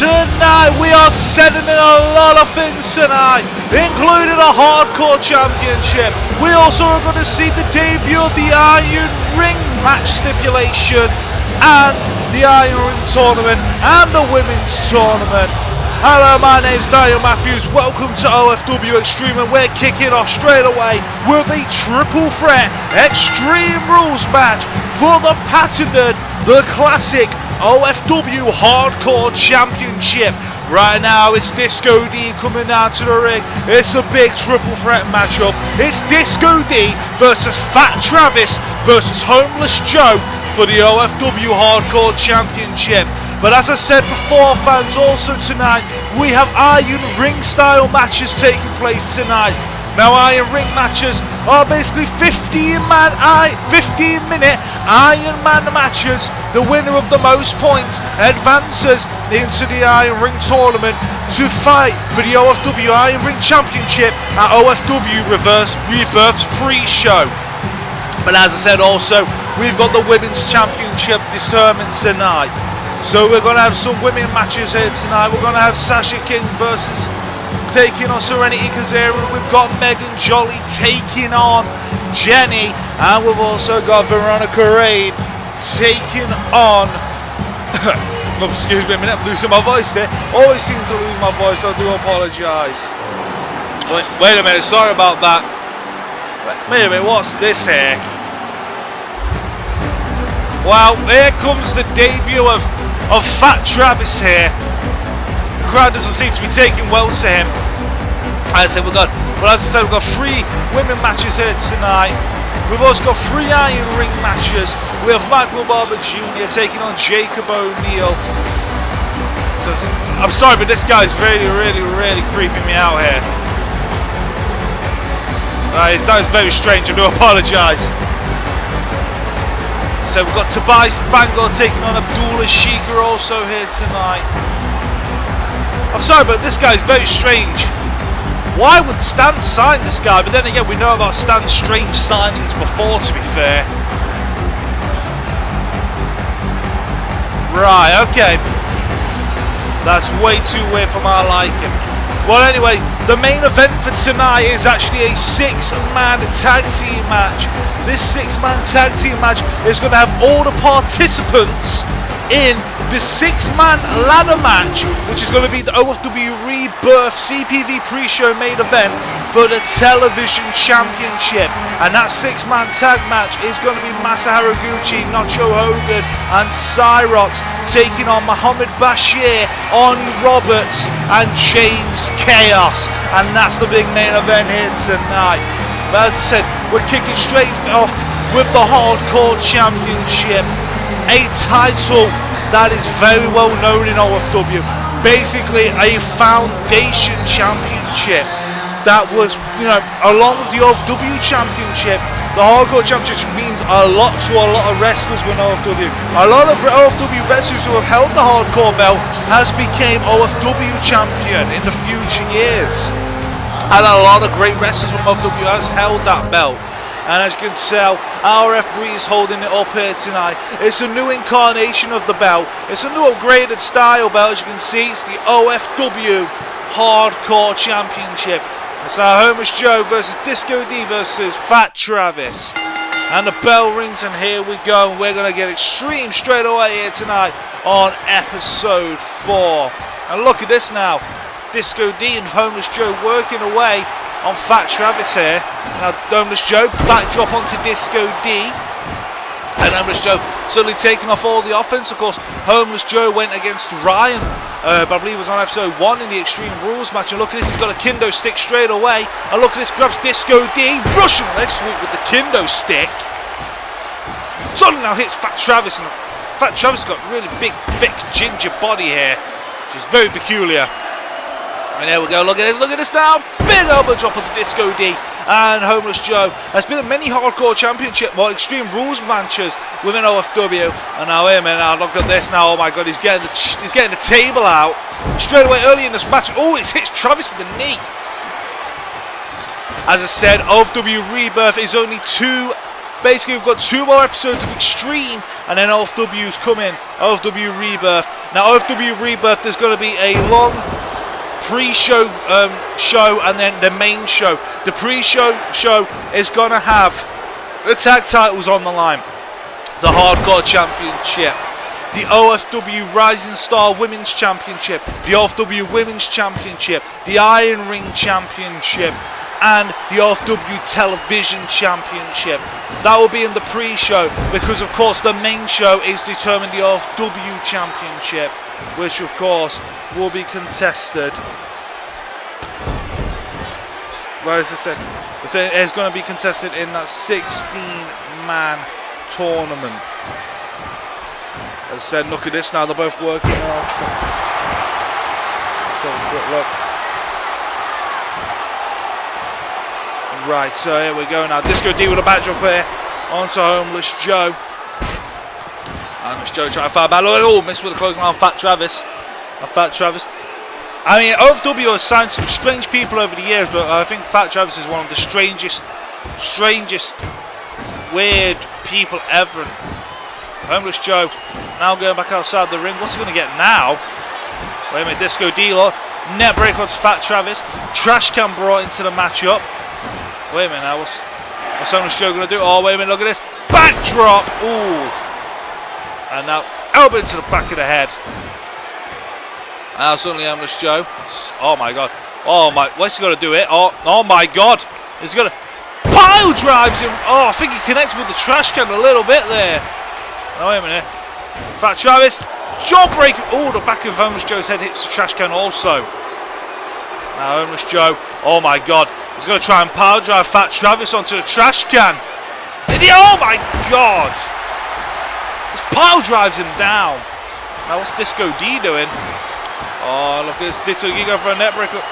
Tonight we are sending in a lot of things tonight, including a Hardcore Championship. We also are going to see the debut of the Iron Ring match stipulation and the Iron Ring tournament and the Women's tournament. Hello, my name's Daniel Matthews, welcome to OFW Extreme, and we're kicking off straight away with a triple threat Extreme Rules match for the patented, the classic OFW Hardcore Championship. Right now it's Disco D coming down to the ring. It's a big triple threat matchup. It's Disco D versus Fat Travis versus Homeless Joe for the OFW Hardcore Championship. But as I said before, fans, also tonight we have Iron Ring style matches taking place tonight. Now Iron Ring matches are basically 15-minute Iron Man matches. The winner of the most points advances into the Iron Ring tournament to fight for the OFW Iron Ring Championship at OFW Rebirth's pre-show. But as I said also, we've got the Women's Championship determined tonight. So we're going to have some women matches here tonight. We're going to have Sasha King versus taking on Serenity Kizarian. We've got Megan Jolly taking on Jenny, and we've also got Veronica Rayne taking on excuse me a minute, I'm losing my voice there. Always seem to lose my voice, so I do apologise. Wait a minute, sorry about that. Wait a minute, what's this here? Well, here comes the debut of Fat Travis here. The crowd doesn't seem to be taking well to him. As I said, we've got 3 women matches here tonight. We've also got 3 Iron Ring matches. We have Barber Jr. taking on Jacob O'Neill. So, I'm sorry, but this guy's really creeping me out here. That is very strange, I do apologise. So we've got Tobias Fangor taking on Abdullah Sheika also here tonight. I'm sorry, but this guy's very strange. Why would Stan sign this guy? But then again, we know about Stan's strange signings before, to be fair. Right, okay. That's way too weird for my liking. Well, anyway, the main event for tonight is actually a 6-man tag team match. This 6-man tag team match is going to have all the participants in the 6-man ladder match, which is going to be the OFW Rebirth CPV pre-show main event for the television championship. And that 6-man tag match is going to be Masa, Haragouchi, Nacho, Hogan and Cyrox taking on Mohammed, Bashir, Arnie Roberts and James Chaos. And that's the big main event here tonight. But as I said, we're kicking straight off with the Hardcore Championship, a title that is very well known in OFW. Basically a foundation championship that was, along with the OFW Championship, the Hardcore Championship means a lot to a lot of wrestlers with OFW. A lot of OFW wrestlers who have held the Hardcore belt has become OFW champion in the future years. And a lot of great wrestlers from OFW has held that belt. And as you can tell, our referee is holding it up here tonight. It's a new incarnation of the belt. It's a new upgraded style belt. As you can see, it's the OFW Hardcore Championship. It's our Homeless Joe versus Disco D versus Fat Travis. And the bell rings and here we go. And we're going to get extreme straight away here tonight on episode 4. And look at this now. Disco D and Homeless Joe working away on Fat Travis here. Now Homeless Joe backdrop onto Disco D. And Homeless Joe suddenly taking off all the offense. Of course, Homeless Joe went against Ryan, but I believe it was on episode 1 in the Extreme Rules match. And look at this, he's got a kendo stick straight away. And look at this, grabs Disco D, Russian leg sweep with the kendo stick. Suddenly now hits Fat Travis, and Fat Travis got a really big, thick, ginger body here, which is very peculiar. And there we go, look at this now, big elbow drop onto Disco D, and Homeless Joe has been in many Hardcore Championship, Extreme Rules matches within OFW, and now here, man, now look at this now, oh my god, he's getting the table out, straight away early in this match. Oh, it hits Travis in the knee. As I said, OFW Rebirth is only 2 Basically, we've got 2 more episodes of Extreme, and then OFW's coming. OFW Rebirth. Now, OFW Rebirth, there's going to be a long pre-show show, and then the main show. The pre-show show is going to have the tag titles on the line, the Hardcore Championship, the OFW Rising Star Women's Championship, the OFW Women's Championship, the Iron Ring Championship, and the OFW Television Championship. That will be in the pre-show, because of course the main show is determined the OFW Championship, which of course will be contested. Where is this? It's going to be contested in that 16-man tournament. As I said, look at this now, they're both working hard. Let's have a quick look. Right, so here we go now. Disco D with a backdrop here. Onto Homeless Joe. Homeless Joe trying to fire back. Oh, missed with a close line on Fat Travis. I mean, OFW has signed some strange people over the years, but I think Fat Travis is one of the strangest, weird people ever. Homeless Joe now going back outside the ring. What's he going to get now? Wait a minute, Disco Dealer. Net break onto Fat Travis. Trash can brought into the matchup. Wait a minute now, what's Homeless Joe going to do? Oh, wait a minute, look at this. Backdrop. Ooh. And now elbow into the back of the head. Now suddenly Homeless Joe. Oh my god. Oh my, what's he going to do it? Oh my god. He's going to pile drives him. Oh, I think he connects with the trash can a little bit there. Oh, wait a minute. Fat Travis, jawbreaker. Oh, the back of Homeless Joe's head hits the trash can also. Now Homeless Joe, oh my god, he's going to try and power drive Fat Travis onto the trash can. Oh my god. This pile drives him down. Now what's Disco D doing? Oh, look at this. Disco D going for a net breaker.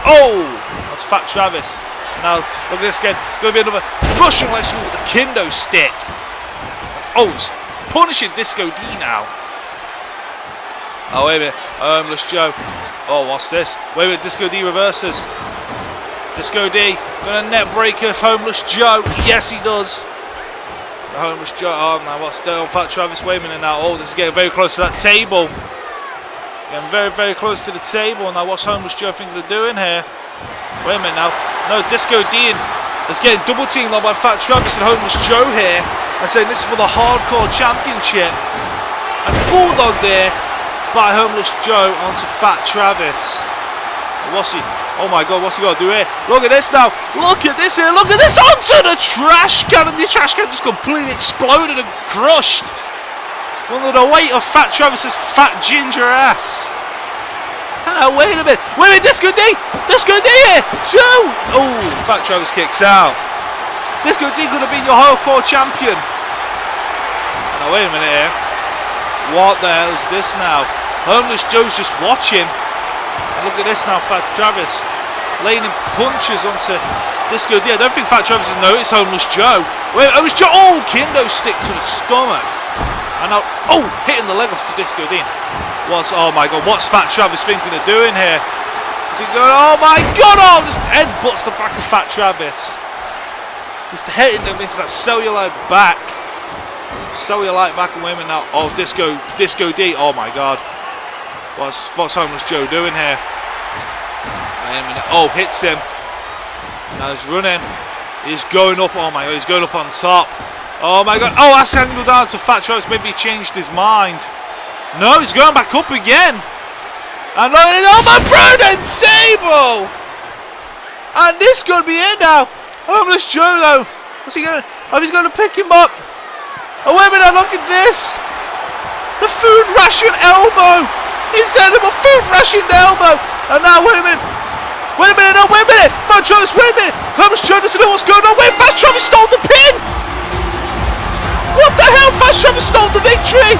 Oh, that's Fat Travis. Now look at this again. Going to be another Russian leg sweep with the kendo stick. Oh, it's punishing Disco D now. Oh, wait a minute. Homeless Joe. Oh, what's this? Wait a minute. Disco D reverses. Disco D going to net breaker Homeless Joe. Yes, he does. The Homeless Joe. Oh, now what's the Fat Travis? Wait a minute now. Oh, this is getting very close to that table. Getting very, very close to the table. Now, what's Homeless Joe thinking of doing here? Wait a minute now. No, Disco D is getting double teamed on by Fat Travis and Homeless Joe here. I'm saying this is for the Hardcore Championship. And Bulldog there by Homeless Joe onto Fat Travis. What's he? Oh my god, what's he got to do here? Look at this now. Look at this here. Look at this onto the trash can. And the trash can just completely exploded and crushed under the weight of Fat Travis's fat ginger ass. Wait a minute. Wait a minute, Disco D. Disco D here. 2. Oh, Fat Travis kicks out. Disco D could have been your Hardcore champion. Now, wait a minute here. What the hell is this now? Homeless Joe's just watching. And look at this now, Fat Travis laying in punches onto Disco D. I don't think Fat Travis has noticed Homeless Joe. Wait, Homeless Joe. Oh, kendo stick to the stomach. And now, oh, hitting the leg off to Disco D. Oh my god, what's Fat Travis thinking of doing here? Is he going, oh my god, oh, just headbutts the back of Fat Travis. Just hitting him into that cellulite back. Cellulite back and women now. Oh, Disco D. Oh my god. What's Homeless Joe doing here? Oh, hits him. Now he's running. He's going up. Oh my god, he's going up on top. Oh my god. Oh, that's angled down to Fat Travis. Maybe he changed his mind. No, he's going back up again. And look at it. Oh, my Broden Sable. And this could be it now. Homeless Joe, though. What's he going to? Oh, he's going to pick him up. Oh, wait a minute. Look at this. The food ration elbow. He sent him a food rationed elbow. And now, wait a minute. Wait a minute. No, wait a minute. Fat Travis, wait a minute. Homeless Joe doesn't know what's going on. Wait, Fat Travis stole the pin. What the hell? Fat Travis stole the victory.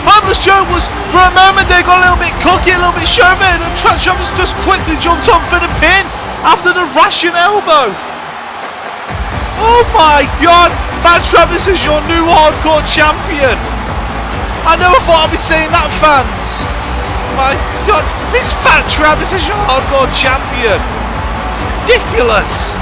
Homeless Joe was, for a moment there, got a little bit cocky, a little bit shoving, and Fat Travis just quickly jumped on for the pin after the ration elbow. Oh my god, Fat Travis is your new Hardcore champion. I never thought I'd be saying that, fans. My god, this Fat Travis is your Hardcore champion. It's ridiculous.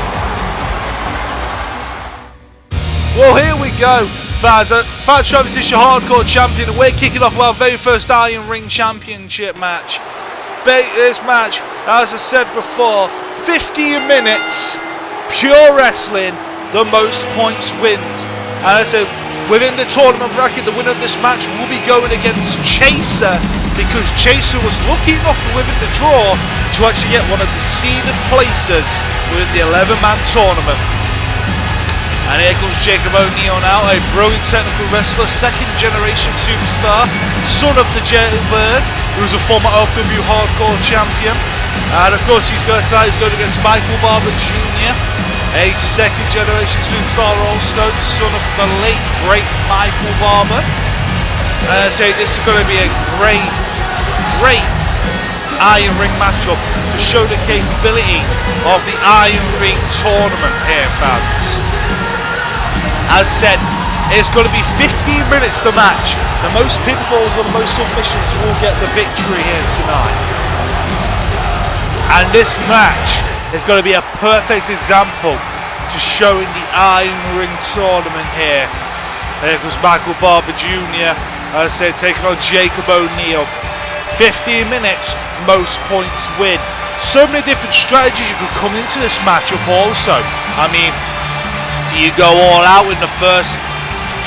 Well, here we go, fans. Fans Travis is your hardcore champion. We're kicking off our very first Iron Ring Championship match. This match, as I said before, 15 minutes, pure wrestling, the most points wins. And as I said, within the tournament bracket, the winner of this match will be going against Chaser, because Chaser was lucky enough within the draw to actually get one of the seeded places within the 11-man tournament. And here comes Jacob O'Neill now, a brilliant technical wrestler, second generation superstar, son of the Jailbird, who's a former OFW Hardcore champion. And of course he's going against Michael Barber Jr., a second generation superstar also, son of the late great Michael Barber. And I say this is going to be a great Iron Ring matchup to show the capability of the Iron Ring tournament here, fans. As said, it's going to be 15 minutes to match. The most pinfalls and the most submissions will get the victory here tonight. And this match is going to be a perfect example to showing the Iron Ring tournament here. There goes Michael Barber Jr., as I said, taking on Jacob O'Neill. 15 minutes, most points win. So many different strategies you could come into this matchup also. I mean, do you go all out in the first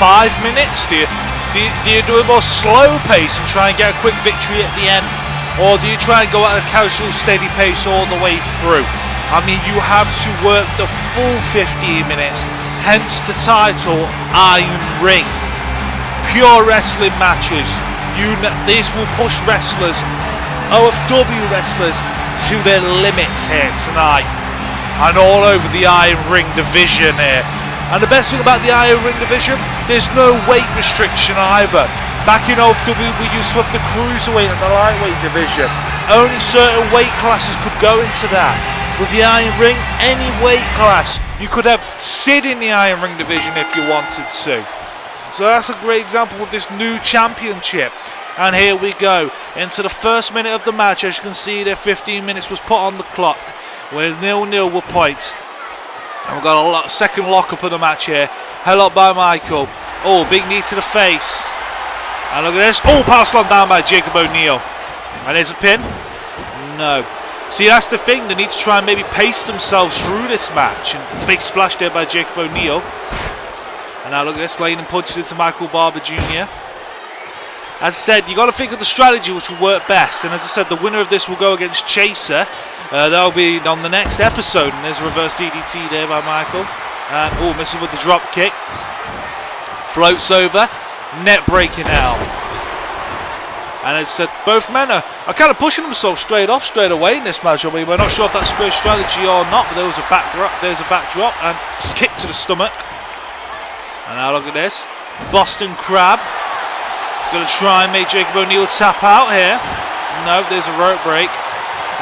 5 minutes? Do you do a more slow pace and try and get a quick victory at the end? Or do you try and go at a casual, steady pace all the way through? I mean, you have to work the full 15 minutes, hence the title, Iron Ring. Pure wrestling matches. These will push wrestlers, OFW wrestlers, to their limits here tonight. And all over the Iron Ring division here. And the best thing about the Iron Ring division, there's no weight restriction either. Back in OFW we used to have the cruiserweight and the lightweight division. Only certain weight classes could go into that. With the Iron Ring, any weight class. You could have Sid in the Iron Ring division if you wanted to. So that's a great example of this new championship. And here we go into the first minute of the match. As you can see there, 15 minutes was put on the clock. Where's 0-0 with points. And we've got a second lockup of the match here. Held up by Michael. Oh, big knee to the face. And look at this. Oh, power slam down by Jacob O'Neill. And there's a pin. No. See, that's the thing. They need to try and maybe pace themselves through this match. And big splash there by Jacob O'Neill. And now look at this. Laying punches into Michael Barber Jr. As I said, you got to think of the strategy which will work best. And as I said, the winner of this will go against Chaser. That'll be on the next episode. And there's a reverse DDT there by Michael. And oh, misses with the drop kick. Floats over. Net breaking out. And as I said, both men are kind of pushing themselves straight away in this match. I mean, we're not sure if that's a great strategy or not. But there was a backdrop. There's a backdrop. And kick to the stomach. And now look at this. Boston Crab. He's going to try and make Jacob O'Neill tap out here. No, there's a rope break.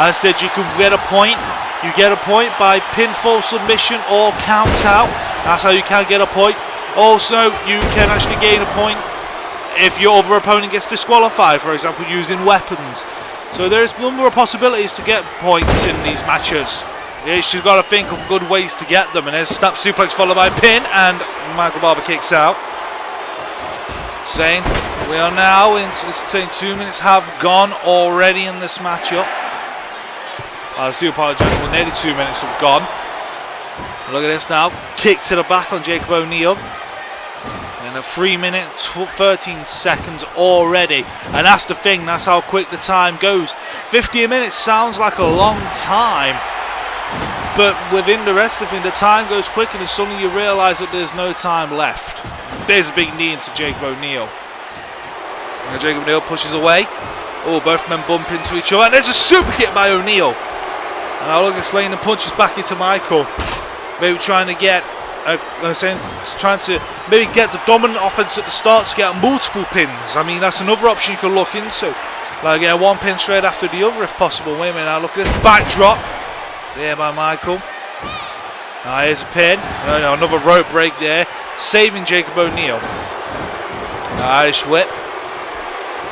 As I said, you can get a point. You get a point by pinfall, submission, or count out. That's how you can get a point. Also, you can actually gain a point if your other opponent gets disqualified, for example, using weapons. So there's a number of possibilities to get points in these matches. She's got to think of good ways to get them. And there's a snap suplex followed by a pin, and Michael Barber kicks out. Saying we are now into this, saying 2 minutes have gone already in this matchup. I do apologise, well, nearly 2 minutes have gone. Look at this now. Kick to the back on Jacob O'Neill. In a 3 minute 13 seconds already. And that's the thing, that's how quick the time goes. 15 minutes sounds like a long time. But within the rest of it, the time goes quicker and suddenly you realise that there's no time left. There's a big knee into Jacob O'Neill. And Jacob O'Neill pushes away. Oh, both men bump into each other. And there's a super kick by O'Neill. And I look at laying the punches back into Michael. Maybe trying to get, trying to maybe get the dominant offense at the start to get multiple pins. I mean, that's another option you could look into. Like, yeah, one pin straight after the other if possible. Wait a minute, now look at this backdrop. There by Michael. Now here's a pin. Another rope break there. Saving Jacob O'Neill. Irish whip.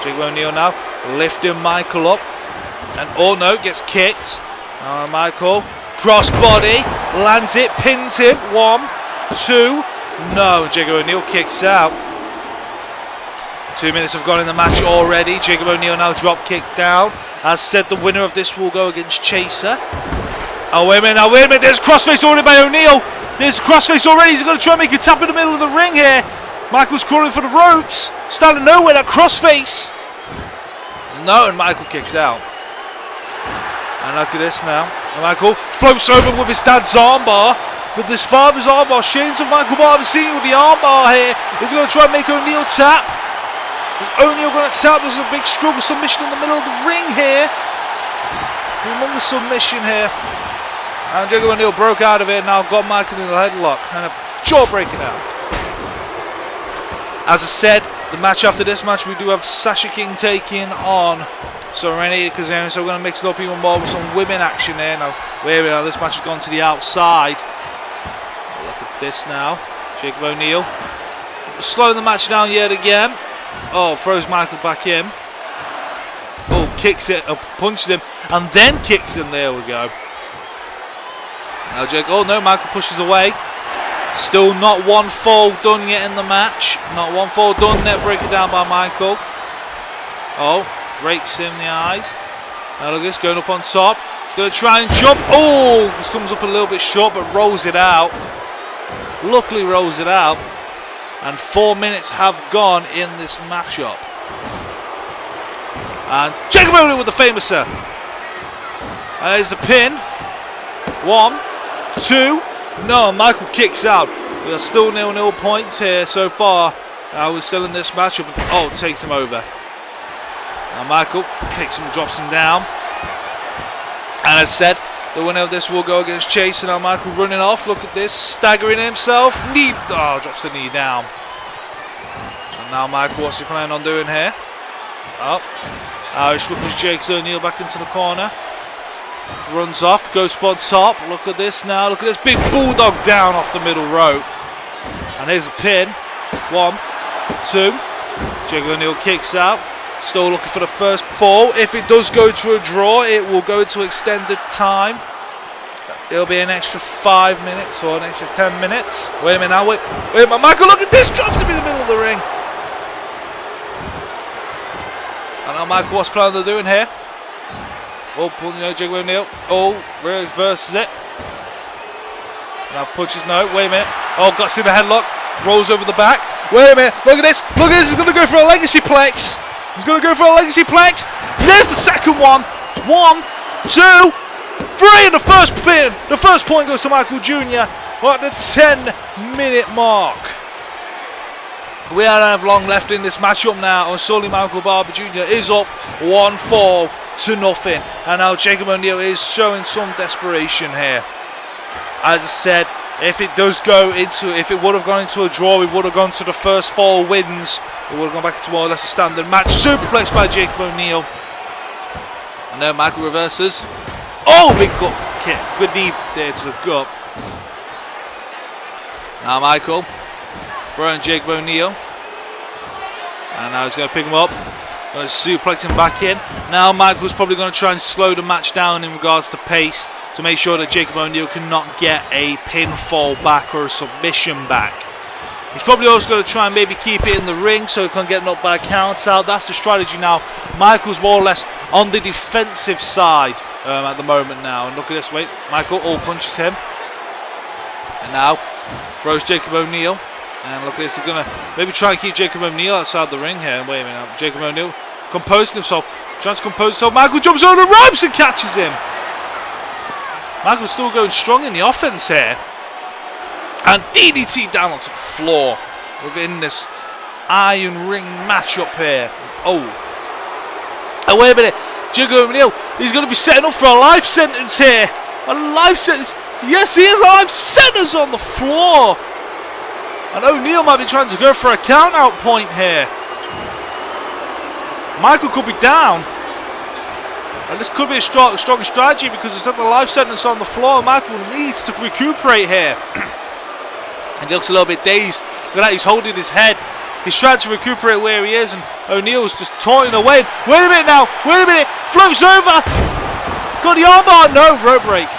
Jacob O'Neill now lifting Michael up. And oh no, gets kicked. Michael. Crossbody. Lands it. Pins him. 1, 2. No, Jacob O'Neill kicks out. 2 minutes have gone in the match already. Jacob O'Neill now drop kick down. As said, the winner of this will go against Chaser. Oh, wait a minute, there's crossface already by O'Neill. There's crossface already. He's going to try and make a tap in the middle of the ring here. Michael's crawling for the ropes. Starting nowhere, that crossface. No, and Michael kicks out. And look at this now. And Michael floats over with his dad's armbar. With his father's armbar. Shane's of Michael Barber seen with the armbar here. He's going to try and make O'Neill tap. Is O'Neill going to tap? There's a big struggle submission in the middle of the ring here. Humongous submission here. And Jacob O'Neill broke out of it. Now got Michael in the headlock. And a jaw breaking out. As I said, the match after this match, we do have Sasha King taking on Serenity, Kizarian, so we're going to mix it up even more with some women action here. Now, wait a minute, this match has gone to the outside. Look at this now. Jacob O'Neill slowing the match down yet again. Oh, throws Michael back in. Oh, kicks it, punches him, and then kicks him. There we go. Now, Jacob, oh no, Michael pushes away. Still not one fall done yet in the match. Not one fall done yet. Break it down by Michael. Oh, rakes him in the eyes. Now look at this, going up on top. He's going to try and jump. Oh, this comes up a little bit short, but rolls it out. Luckily rolls it out. And 4 minutes have gone in this matchup. And Jacob O'Neill with the famouser. There's the pin. 1, 2. No, Michael kicks out. We are still 0-0 points here so far. We're still in this matchup. Oh, takes him over. Now Michael kicks him, drops him down. And as said, the winner of this will go against Chase. And now Michael running off. Look at this, staggering himself. Knee, oh, drops the knee down. And now Michael, what's he planning on doing here? Oh, Irish whip pushes Jacob O'Neill back into the corner. Runs off, goes on top. Look at this now. Look at this big bulldog down off the middle rope. And here's a pin. 1, 2. Jacob O'Neill kicks out. Still looking for the first fall. If it does go to a draw, it will go to extended time. It'll be an extra 5 minutes or an extra 10 minutes. Wait a minute now. Wait a minute. Michael, look at this. Drops him in the middle of the ring. And now Michael, what's planning on doing here? Oh, pulling Jacob O'Neill. Oh, reverses it. Now punches, no, wait a minute. Oh, got to see the headlock. Rolls over the back. Wait a minute, look at this. Look at this, he's going to go for a legacy plex. He's going to go for a legacy plex. There's the second one. 1, 2, 3. And the first pin. The first point goes to Michael Jr. at the 10-minute mark. We don't have long left in this matchup now. And slowly Michael Barber Jr. is up 1-4. to nothing, and now Jacob O'Neill is showing some desperation here. As I said, if it does go into, if it would have gone into a draw, we would have gone to the first 4 wins. We would have gone back to more or less a standard match. Superplex by Jacob O'Neill, and now Michael reverses. Oh, big gut kick, good knee there to the gut. Now Michael throwing Jacob O'Neill, and now he's going to pick him up. Going to suplex him back in. Now Michael's probably going to try and slow the match down in regards to pace to make sure that Jacob O'Neill cannot get a pinfall back or a submission back. He's probably also going to try and maybe keep it in the ring so he can get knocked by a count out. That's the strategy now. Michael's more or less on the defensive side at the moment now. And look at this, wait, Michael punches him. And now throws Jacob O'Neill. And look at this, he's going to maybe try and keep Jacob O'Neill outside the ring here. Wait a minute, Jacob O'Neill composing himself, trying to compose himself. Michael jumps over the ropes and catches him. Michael's still going strong in the offense here. And DDT down onto the floor within this Iron Ring matchup here. Oh. And wait a minute, Jacob O'Neill, he's going to be setting up for a life sentence here. A life sentence. Yes, he is, a life sentence on the floor. And O'Neill might be trying to go for a count-out point here. Michael could be down. And this could be a strong strategy because it's at the life sentence on the floor. Michael needs to recuperate here. And he looks a little bit dazed. Look at that, he's holding his head. He's trying to recuperate where he is, and O'Neill's just taunting away. Wait a minute now, wait a minute. Floats over. Got the armbar. No, rope break.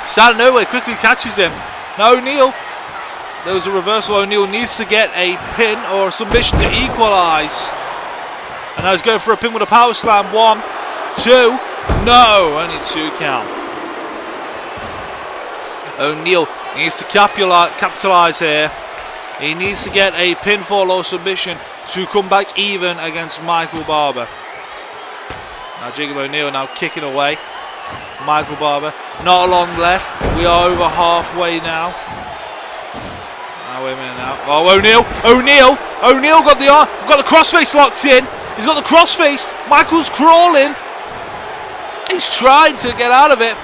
It's out of nowhere, quickly catches him. Now O'Neill There was a reversal. O'Neil needs to get a pin or a submission to equalise. And now he's going for a pin with a power slam. 1, 2. No, only 2 count. O'Neil needs to capitalise here. He needs to get a pinfall or submission to come back even against Michael Barber. Now Jacob O'Neil now kicking away. Michael Barber, not long left. We are over halfway now. Now wait a minute now. Oh, O'Neil got the crossface locked in. He's got the crossface. Michael's crawling. He's trying to get out of it.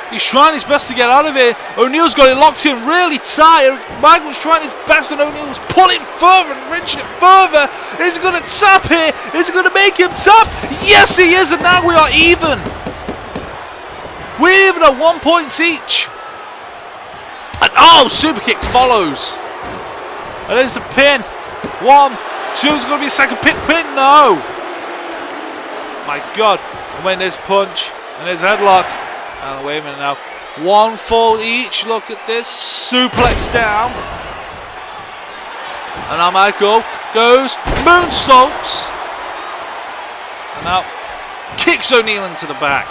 He's trying his best to get out of it. O'Neil's got it locked in really tight. Michael's trying his best and O'Neil's pulling further and wrenching it further. Is he going to tap here? Is he going to make him tap? Yes, he is, and now we are even. We're even at 1 point each. And oh, super kicks follows. And there's the pin. 1, 2, is going to be a second pin. No. My God. And when there's punch and there's headlock. Oh, wait a minute now. 1 fall each. Look at this. Suplex down. And now Michael goes moonsaults. And now kicks O'Neil into the back.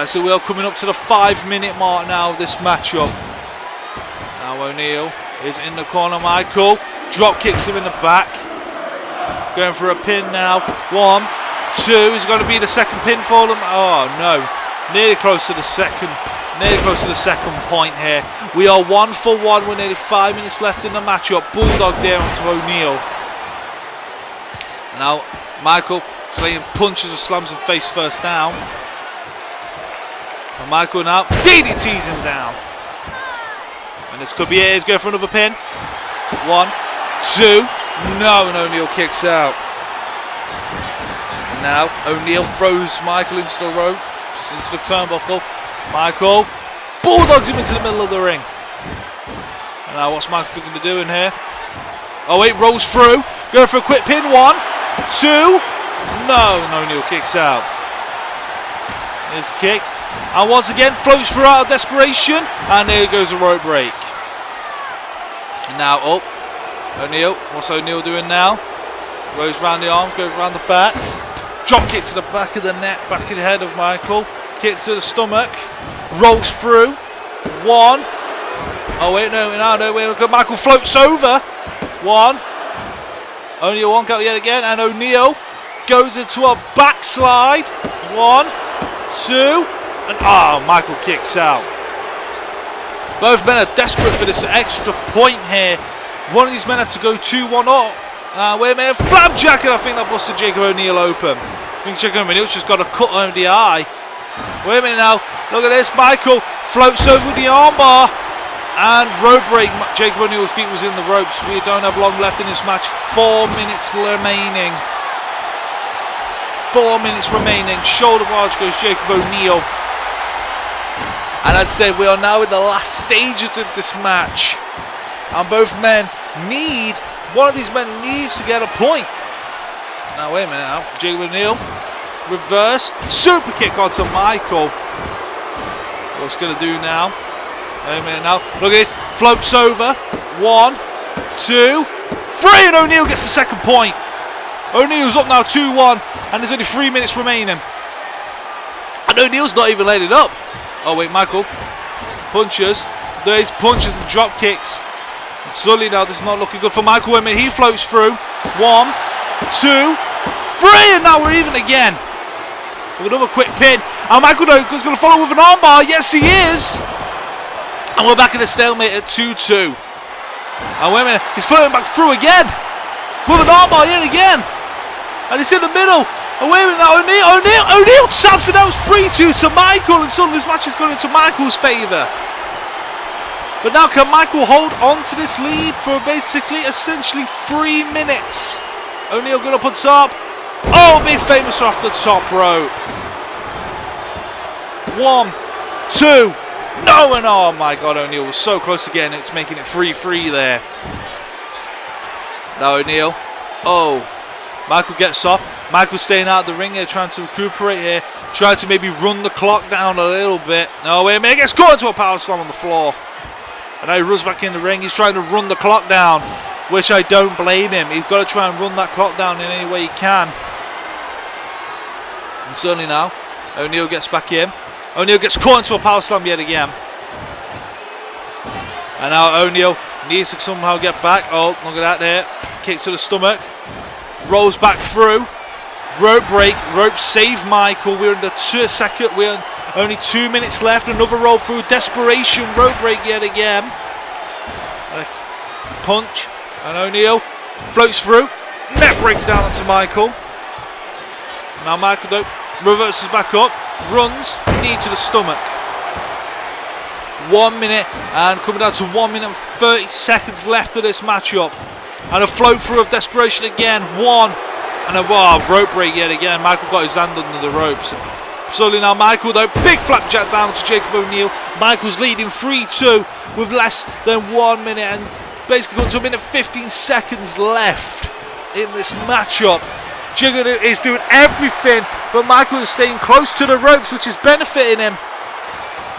So we're coming up to the 5-minute mark now of this matchup. Now O'Neil is in the corner. Michael drop kicks him in the back. Going for a pin now. 1, 2 is going to be the second pin for them. Oh no, nearly close to the second point here. We are 1 for 1 with nearly 5 minutes left in the matchup. Bulldog there onto O'Neil. Now Michael slaying punches and slams him face first down. And Michael now DDTs him down. And this could be it. He's going for another pin. 1, 2. No, and O'Neil kicks out. And now O'Neil throws Michael into the ropes, into the turnbuckle. Michael bulldogs him into the middle of the ring. And now what's Michael thinking to do in here? Oh wait, rolls through. Going for a quick pin. 1, 2. No, and O'Neil kicks out. There's a kick. And once again floats through out of desperation. And there goes a rope break. And now up. O'Neil. What's O'Neil doing now? Goes round the arms, goes round the back. Drop kick to the back of the neck, back of the head of Michael. Kick to the stomach. Rolls through. 1. Oh wait, no, wait. Michael floats over. 1. O'Neil 1 count yet again. And O'Neil goes into a backslide. 1, 2. And Michael kicks out. Both men are desperate for this extra point here. One of these men have to go 2-1 up. Wait a minute, flapjack, and I think that busted Jacob O'Neil open. I think Jacob O'Neil's just got a cut over the eye. Wait a minute now, look at this. Michael floats over the armbar. And rope break. Jacob O'Neil's feet was in the ropes. We don't have long left in this match. 4 minutes remaining. 4 minutes remaining. Shoulder barge goes Jacob O'Neil. And as I said, we are now in the last stages of this match. And both men one of these men needs to get a point. Now wait a minute now. Jacob O'Neil. Reverse. Super kick onto Michael. What's going to do now? Wait a minute now. Look at this. Floats over. 1, 2, 3. And O'Neil gets the second point. O'Neil's up now 2-1. And there's only 3 minutes remaining. And O'Neil's not even laid it up. Oh wait, Michael. Punches. There's punches and drop kicks. Suddenly now this is not looking good for Michael. Wait a minute, he floats through. 1, 2, 3. And now we're even again. With another quick pin. And Michael is going to follow with an armbar. Yes, he is. And we're back in a stalemate at 2-2. And wait a minute, he's floating back through again. With an armbar yet again. And it's in the middle. And wait a minute now, O'Neil taps it out. 3-2 to Michael. And suddenly this match is going into Michael's favour. But now can Michael hold on to this lead for basically, essentially 3 minutes? O'Neil good up on top. Oh, big famous off the top rope. 1, 2. No, and oh my God, O'Neil was so close again. It's making it 3-3 there. Now O'Neil. Oh, Michael gets off. Michael staying out of the ring here, trying to recuperate here. Trying to maybe run the clock down a little bit. No, wait a minute. Gets caught into a power slam on the floor. And now he runs back in the ring. He's trying to run the clock down, which I don't blame him. He's got to try and run that clock down in any way he can. And suddenly now, O'Neil gets back in. O'Neil gets caught into a power slam yet again. And now O'Neil needs to somehow get back. Oh, look at that there. Kick to the stomach. Rolls back through. Rope break. Rope save Michael. We're in the second. We're only 2 minutes left. Another roll through. Desperation. Rope break yet again. And a punch. And O'Neil floats through. Net break down onto Michael. Now Michael though reverses back up. Runs. Knee to the stomach. 1 minute and coming down to 1 minute and 30 seconds left of this matchup. And a float through of desperation again. One. And a rope break yet again. Michael got his hand under the ropes. Slowly now Michael though. Big flapjack down to Jacob O'Neil. Michael's leading 3-2 with less than 1 minute and basically going to a minute 15 seconds left in this matchup. Jigger is doing everything, but Michael is staying close to the ropes, which is benefiting him.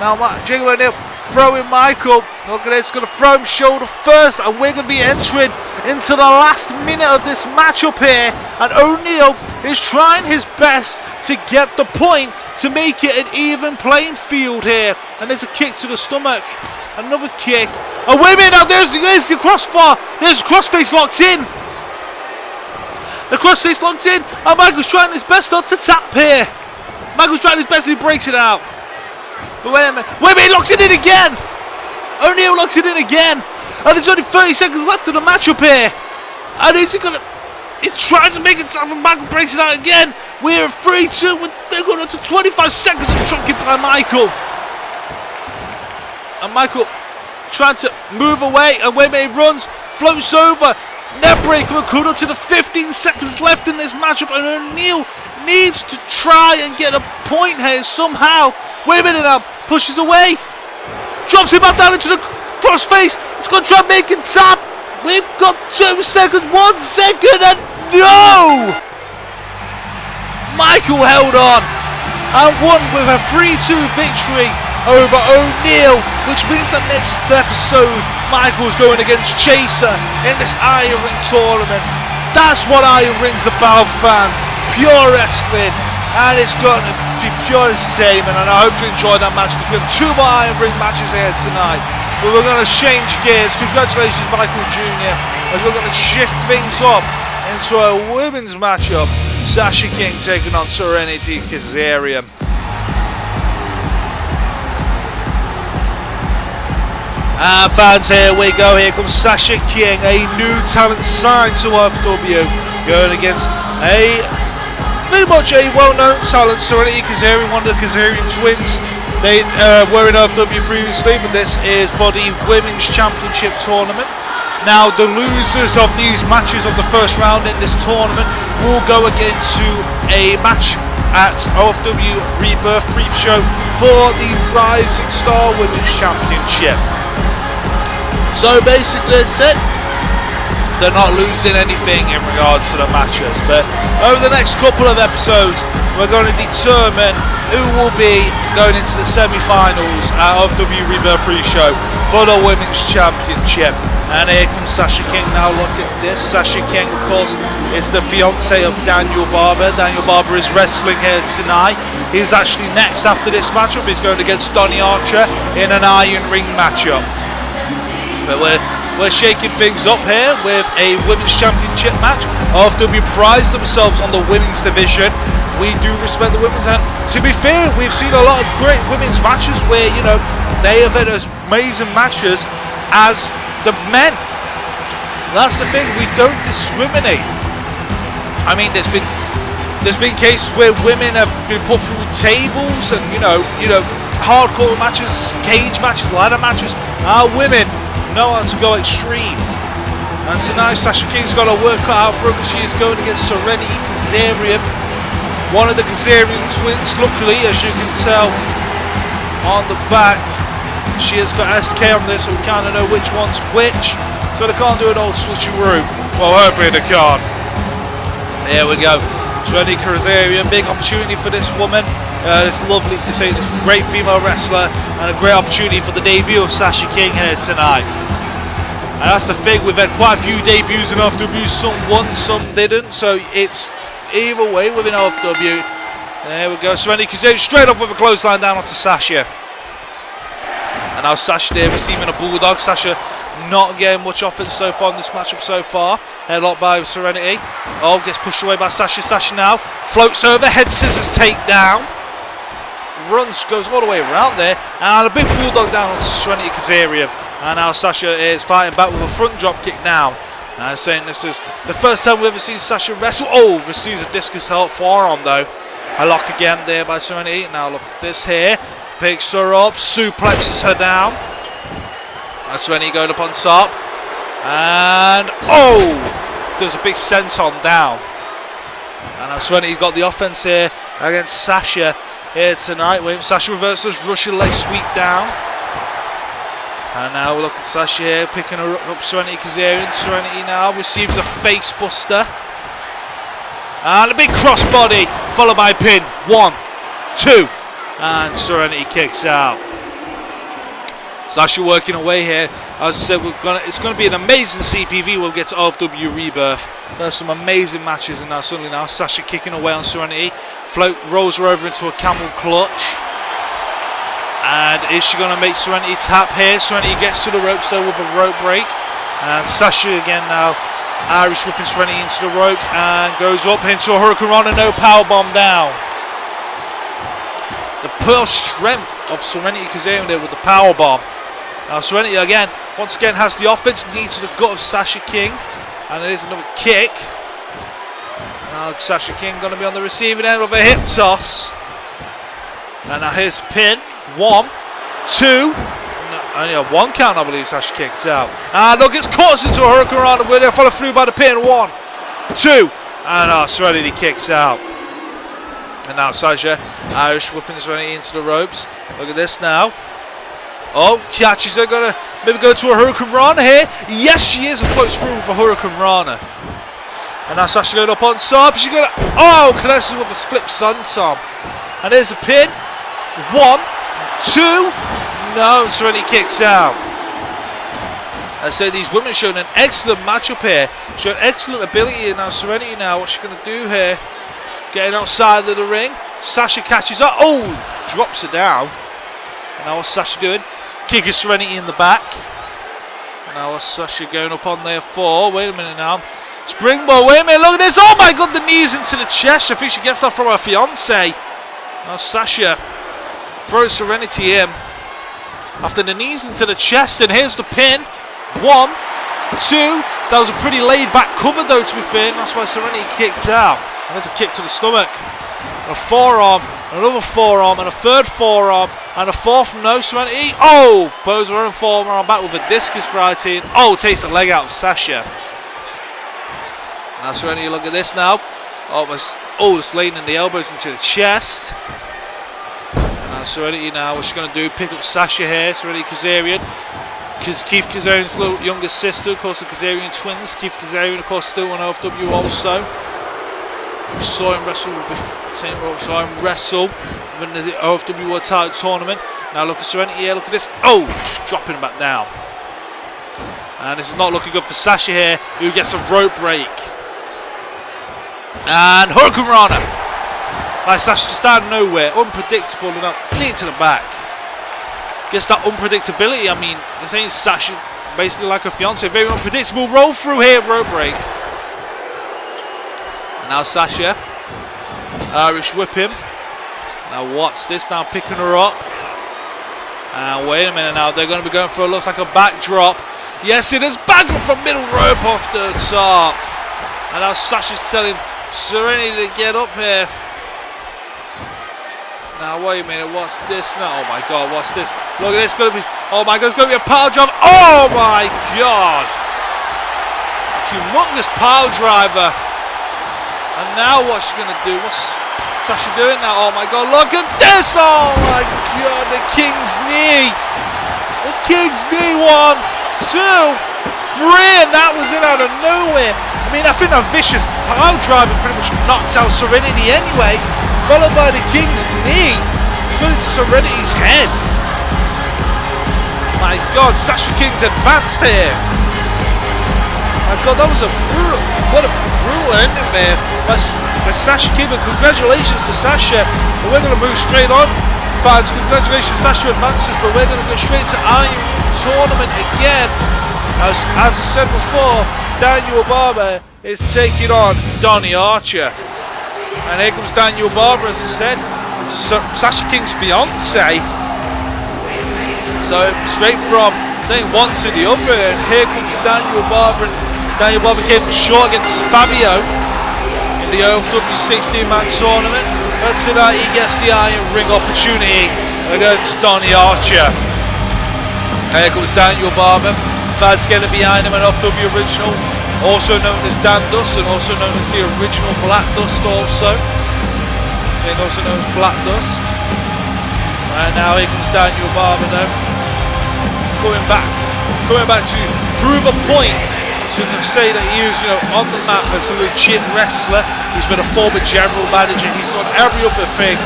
Now Jigger O'Neil throwing Michael. Look at this, going to throw him shoulder first, and we're going to be entering into the last minute of this matchup here. And O'Neil is trying his best to get the point to make it an even playing field here. And there's a kick to the stomach, another kick. Oh wait a minute, now there's the crossbar. There's the crossface locked in. The crossface locked in, and Michael's trying his best not to tap here. Michael's trying his best and he breaks it out. But wait a minute, he locks it in again. O'Neil locks it in again. And there's only 30 seconds left of the matchup here. And he's trying to make it tap, and Michael breaks it out again. We're at 3-2, they're going on to 25 seconds of drop kick by Michael. And Michael trying to move away, and wait a minute, he runs, floats over. Net break, we're coming up to the 15 seconds left in this matchup, and O'Neil needs to try and get a point here somehow. Wait a minute now, pushes away, drops him back down into the crossface. It's going to try and make it tap. We've got 2 seconds, 1 second, and no! Michael held on and won with a 3-2 victory over O'Neil, which means that next episode Michael's going against Chaser in this Iron Ring tournament. That's what Iron Ring's about, fans. Pure wrestling, and it's going to be pure entertainment, and I hope you enjoyed that match, because we have 2 more Iron Ring matches here tonight. But we're going to change gears. Congratulations Michael Jr. as we're going to shift things up into a women's matchup. Sasha King taking on Serenity Kizarian. And fans, here we go. Here comes Sasha King, a new talent signed to OFW, going against pretty much a well-known talent, Serenity Kizarian, one of the Kizarian twins. They were in OFW previously, but this is for the Women's Championship tournament. Now, the losers of these matches of the first round in this tournament will go into a match at OFW Rebirth pre-show for the Rising Star Women's Championship. So basically that's it. They're not losing anything in regards to the matches, but over the next couple of episodes we're going to determine who will be going into the semi-finals at OFW Rebirth pre-show for the Women's Championship. And here comes Sasha King now. Look at this. Sasha King, of course, is the fiance of Daniel Barber. Daniel Barber is wrestling here tonight. He's actually next after this matchup. He's going against Donny Archer in an Iron Ring matchup. But we're shaking things up here with a Women's Championship match. OFW prides themselves on the women's division. We do respect the women's, and to be fair, we've seen a lot of great women's matches where, you know, they have had as amazing matches as the men. That's the thing, we don't discriminate. I mean, there's been cases where women have been put through tables and you know hardcore matches, cage matches, ladder matches. Our women know how to go extreme, and tonight Sasha King's got to work cut out for her, because she is going against Serenity Kizarian, one of the Kizarian twins. Luckily, as you can tell on the back, she has got SK on this, so we kind of know which one's which, so they can't do an old switcheroo. Well, hopefully they can't. There we go. Serenity Kizarian, big opportunity for this woman. This lovely, this great female wrestler, And a great opportunity for the debut of Sasha King here tonight. And that's the thing, we've had quite a few debuts in OFW, some won, some didn't, so it's either way within OFW. There we go, Serenity Kizarian straight off with a clothesline down onto Sasha. And now Sasha there receiving a bulldog. Sasha not getting much offense so far in this matchup so far. Headlock by Serenity. Oh, gets pushed away by Sasha. Sasha now floats over, head scissors take down. Runs, goes all the way around there, and a big bulldog down onto Serenity Kizarian. And now Sasha is fighting back with a front drop kick now. And saying this is the first time we've ever seen Sasha wrestle. Oh, receives a discus forearm though. A lock again there by Serenity. Now look at this here. Picks her up, suplexes her down. And Serenity going up on top. And oh! Does a big senton down. And now Serenity got the offense here against Sasha here tonight. Sasha reverses Russian leg sweep down. And now look at Sasha here, picking her up, Serenity Kizarian. Serenity now receives a face buster. And a big crossbody, followed by a pin. 1, 2, and Serenity kicks out. Sasha working away here. As I said, it's going to be an amazing CPV. We'll get to OFW Rebirth. There's some amazing matches, and now suddenly now Sasha kicking away on Serenity. Float rolls her over into a camel clutch. And is she going to make Serenity tap here? Serenity gets to the ropes though with a rope break. And Sasha again now Irish whipping Serenity into the ropes and goes up into a Hurricane Rana, no powerbomb down. The pure strength of Serenity Kizarian there with the powerbomb. Now Serenity again, once again has the offense, needs the gut of Sasha King. And it is another kick. Now Sasha King going to be on the receiving end of a hip toss. And now here's a pin. 1, 2, only a 1 count I believe Sasha kicked out. And look, it's caught into a Hurricane Rana where they follow through by the pin. 1, 2, and Serenity kicks out. And now Sasha, Irish whipping Serenity into the ropes. Look at this now. Oh, catches her, gonna maybe go to a Hurricane Rana here. Yes, she is, and floats through with a Hurricane Rana. And now Sasha going up on top. She's gonna, oh, connects with a split senton. And there's a pin. 1, 2, no, Serenity kicks out. And so these women showing an excellent matchup here, showing excellent ability. And now Serenity now, what's she going to do here? Getting outside of the ring. Sasha catches her, oh, drops her down. And now what's Sasha doing? Kicking Serenity in the back. And now what's Sasha going up on there for? Wait a minute now. Springboard, wait a minute, look at this. Oh my god, the knees into the chest. I think she gets that from her fiance. Now Sasha throws Serenity in after the knees into the chest, and here's the pin. 1, 2. That was a pretty laid back cover though, to be fair, and that's why Serenity kicked out. And there's a kick to the stomach. A forearm, another forearm, and a third forearm, and a fourth from no Serenity. Oh! Pose her own forearm back with a discus variety. Oh, takes the leg out of Sasha. Now Serenity, look at this now. Oh, it's laying in the elbows into the chest. Now Serenity now, what's she going to do? Pick up Sasha here, Serenity Kizarian. Keith Kizarian's little younger sister, of course, the Kizarian twins. Keith Kizarian, of course, still on OFW also. We saw him wrestle in the OFW World Title Tournament. Now look at Serenity here, look at this. Oh, just dropping him back down. And this is not looking good for Sasha here, who gets a rope break. And Hurricane Rana. Like Sasha just out of nowhere, unpredictable, and up clean to the back. Gets that unpredictability. I mean, this ain't Sasha basically like her fiance, very unpredictable. Roll through here, rope break. And now Sasha, Irish whip him. Now what's this? Now picking her up. And wait a minute now, they're going to be going for looks like a backdrop. Yes, it is backdrop from middle rope off the top. And now Sasha's telling Serenity to get up here. Now wait a minute, what's this now? Oh my god, what's this? Look at this, gonna be, oh my god, it's gonna be a power driver. Oh my god! Humongous power driver. And now what's she gonna do? What's Sasha doing now? Oh my god, look at this! Oh my god, the King's knee! The King's knee, 1, 2, 3, and that was it out of nowhere. I mean, I think that vicious power driver pretty much knocked out Serenity anyway. Followed by the King's knee, straight into Serenity's head. My God, Sasha King's advanced here. My God, that was a brutal, what a brutal ending, man. But Sasha King, and congratulations to Sasha. But we're going to move straight on. Fans, congratulations, Sasha advances, but we're going to go straight to Iron Tournament again. As I said before, Daniel Barber is taking on Donny Archer. And here comes Daniel Barber, as I said, Sasha King's fiance. So straight from saying one to the other, and here comes Daniel Barber. Daniel Barber came short against Fabio in the OFW 16-man tournament, but tonight he gets the Iron Ring opportunity against Donny Archer. Here comes Daniel Barber. Fans getting behind him, an OFW original, also known as Dan Dust, and also known as the original Black Dust also. So he's also known as Black Dust. And now here comes Daniel Barber though. Coming back to prove a point, to say that he is, on the map as a legit wrestler. He's been a former general manager. He's done every other thing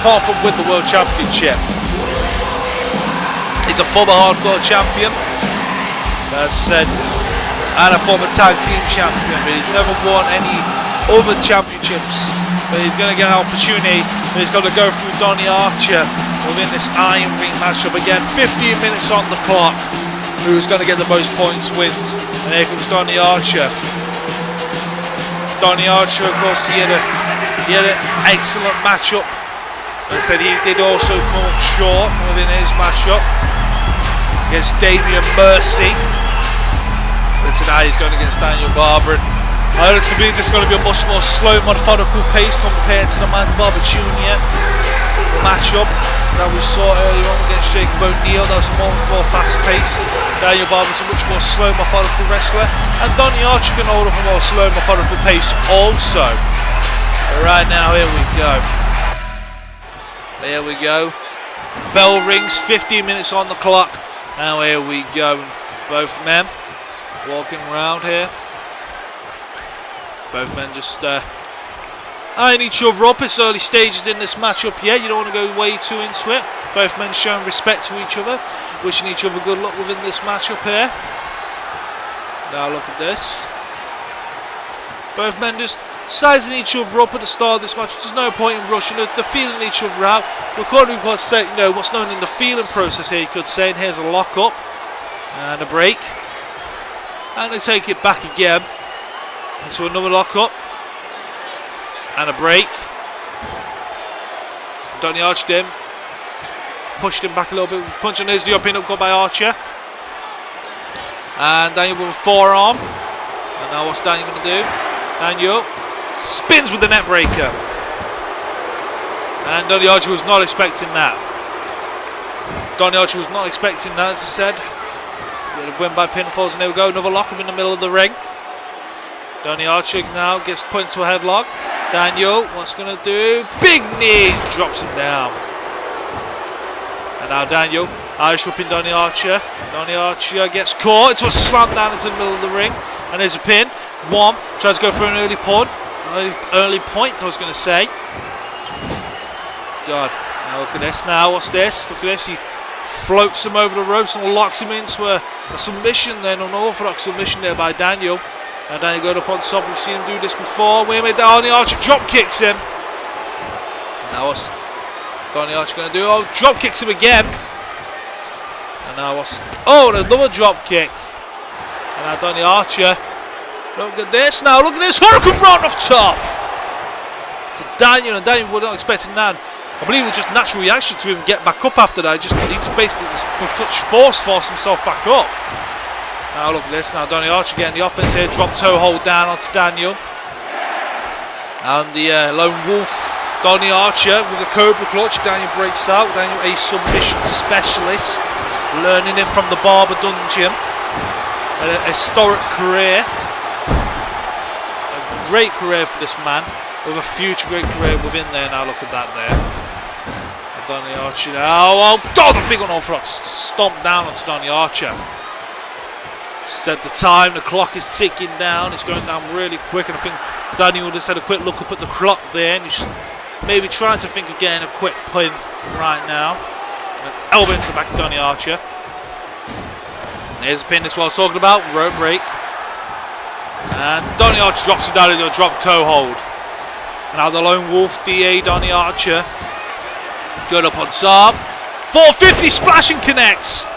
apart from win the World Championship. He's a former hardcore champion, as I said, and a former tag team champion, but he's never won any other championships. But he's going to get an opportunity, but he's got to go through Donny Archer within this Iron Ring matchup. Again, 15 minutes on the clock. Who's going to get the most points wins. And here comes Donny Archer. Donny Archer, of course, he had an excellent matchup. As I said, he did also come up short within his matchup against Damian Mercy. But tonight he's going against Daniel Barber. I honestly believe this is going to be a much more slow, methodical pace compared to the Man Barber Jr. matchup that we saw earlier on against Jacob O'Neill. That was a more fast pace. Daniel Barber's a much more slow, methodical wrestler, and Donny Archer can hold up a more slow, methodical pace also. But right now, here we go. Here we go. Bell rings, 15 minutes on the clock. Now here we go. Both men walking around here. Both men just eyeing each other up. It's early stages in this matchup yet. You don't want to go way too into it. Both men showing respect to each other, wishing each other good luck within this matchup here. Now look at this. Both men just sizing each other up at the start of this match. There's no point in rushing it. They're feeling each other out. Recording what's known in the feeling process here, you could say. And here's a lock up and a break. And they take it back again. So another lock up and a break. Donny arched him, pushed him back a little bit. Punching is the up cut by Archer, and Daniel with a forearm. And now what's Daniel going to do? Daniel spins with the net breaker, and Donny Archer was not expecting that. Donny Archer was not expecting that, as I said. Going to win by pinfalls, and there we go. Another lock up in the middle of the ring. Donny Archer now gets put into a headlock. Daniel, what's going to do? Big knee, drops him down. And now Daniel, Irish whipping Donny Archer. Donny Archer gets caught into a slam down into the middle of the ring. And there's a pin. One, tries to go for an early point, I was going to say. God, now look at this now, what's this? Look at this, he floats him over the ropes and locks him into a submission then, an orthodox submission there by Daniel. And Daniel going up on top. We've seen him do this before. Wait a minute, Donny Archer drop kicks him. And now what's Donny Archer going to do? Oh, drop kicks him again. And now what's... Oh, another drop kick. And now Donny Archer. Look at this now. Look at this. Hurricane run off top. To Daniel. And Daniel was not expecting that. I believe it was just natural reaction to him get back up after that. He just basically force himself back up. Now look at this, now Donny Archer getting the offense here, drop toe hold down onto Daniel. And the lone wolf, Donny Archer with the Cobra clutch. Daniel breaks out, Daniel a submission specialist, learning it from the Barber Dungeon. A historic career, a great career for this man, with a future great career within there. Now look at that there. And Donny Archer now, oh God, the big unorthodox stomp down onto Donny Archer. Set the time, the clock is ticking down, it's going down really quick, and I think Daniel just had a quick look up at the clock there, and he's maybe trying to think of getting a quick pin right now. An elbow into the back of Donny Archer. Here's the pin, that's what I was talking about. Rope break. And Donny Archer drops him down into a drop toe hold. Now the lone wolf, DA Donny Archer. Good up on top. 450 splash and connects.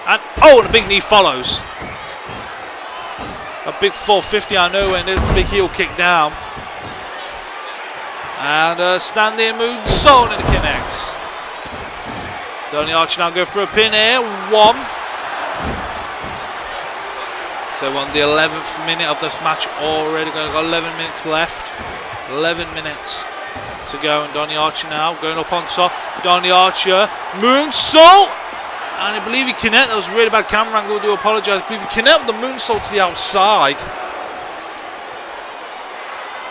And and a big knee follows. A big 450 out of nowhere, and there's the big heel kick down. And standing moonsault, and it connects. Donny Archer now go for a pin here. 1. So on the 11th minute of this match already. We've got 11 minutes left. 11 minutes to go, and Donny Archer now going up on top. Donny Archer, moonsault, and I believe he connected. That was a really bad camera angle. I do apologise. I believe he connected the moonsault to the outside.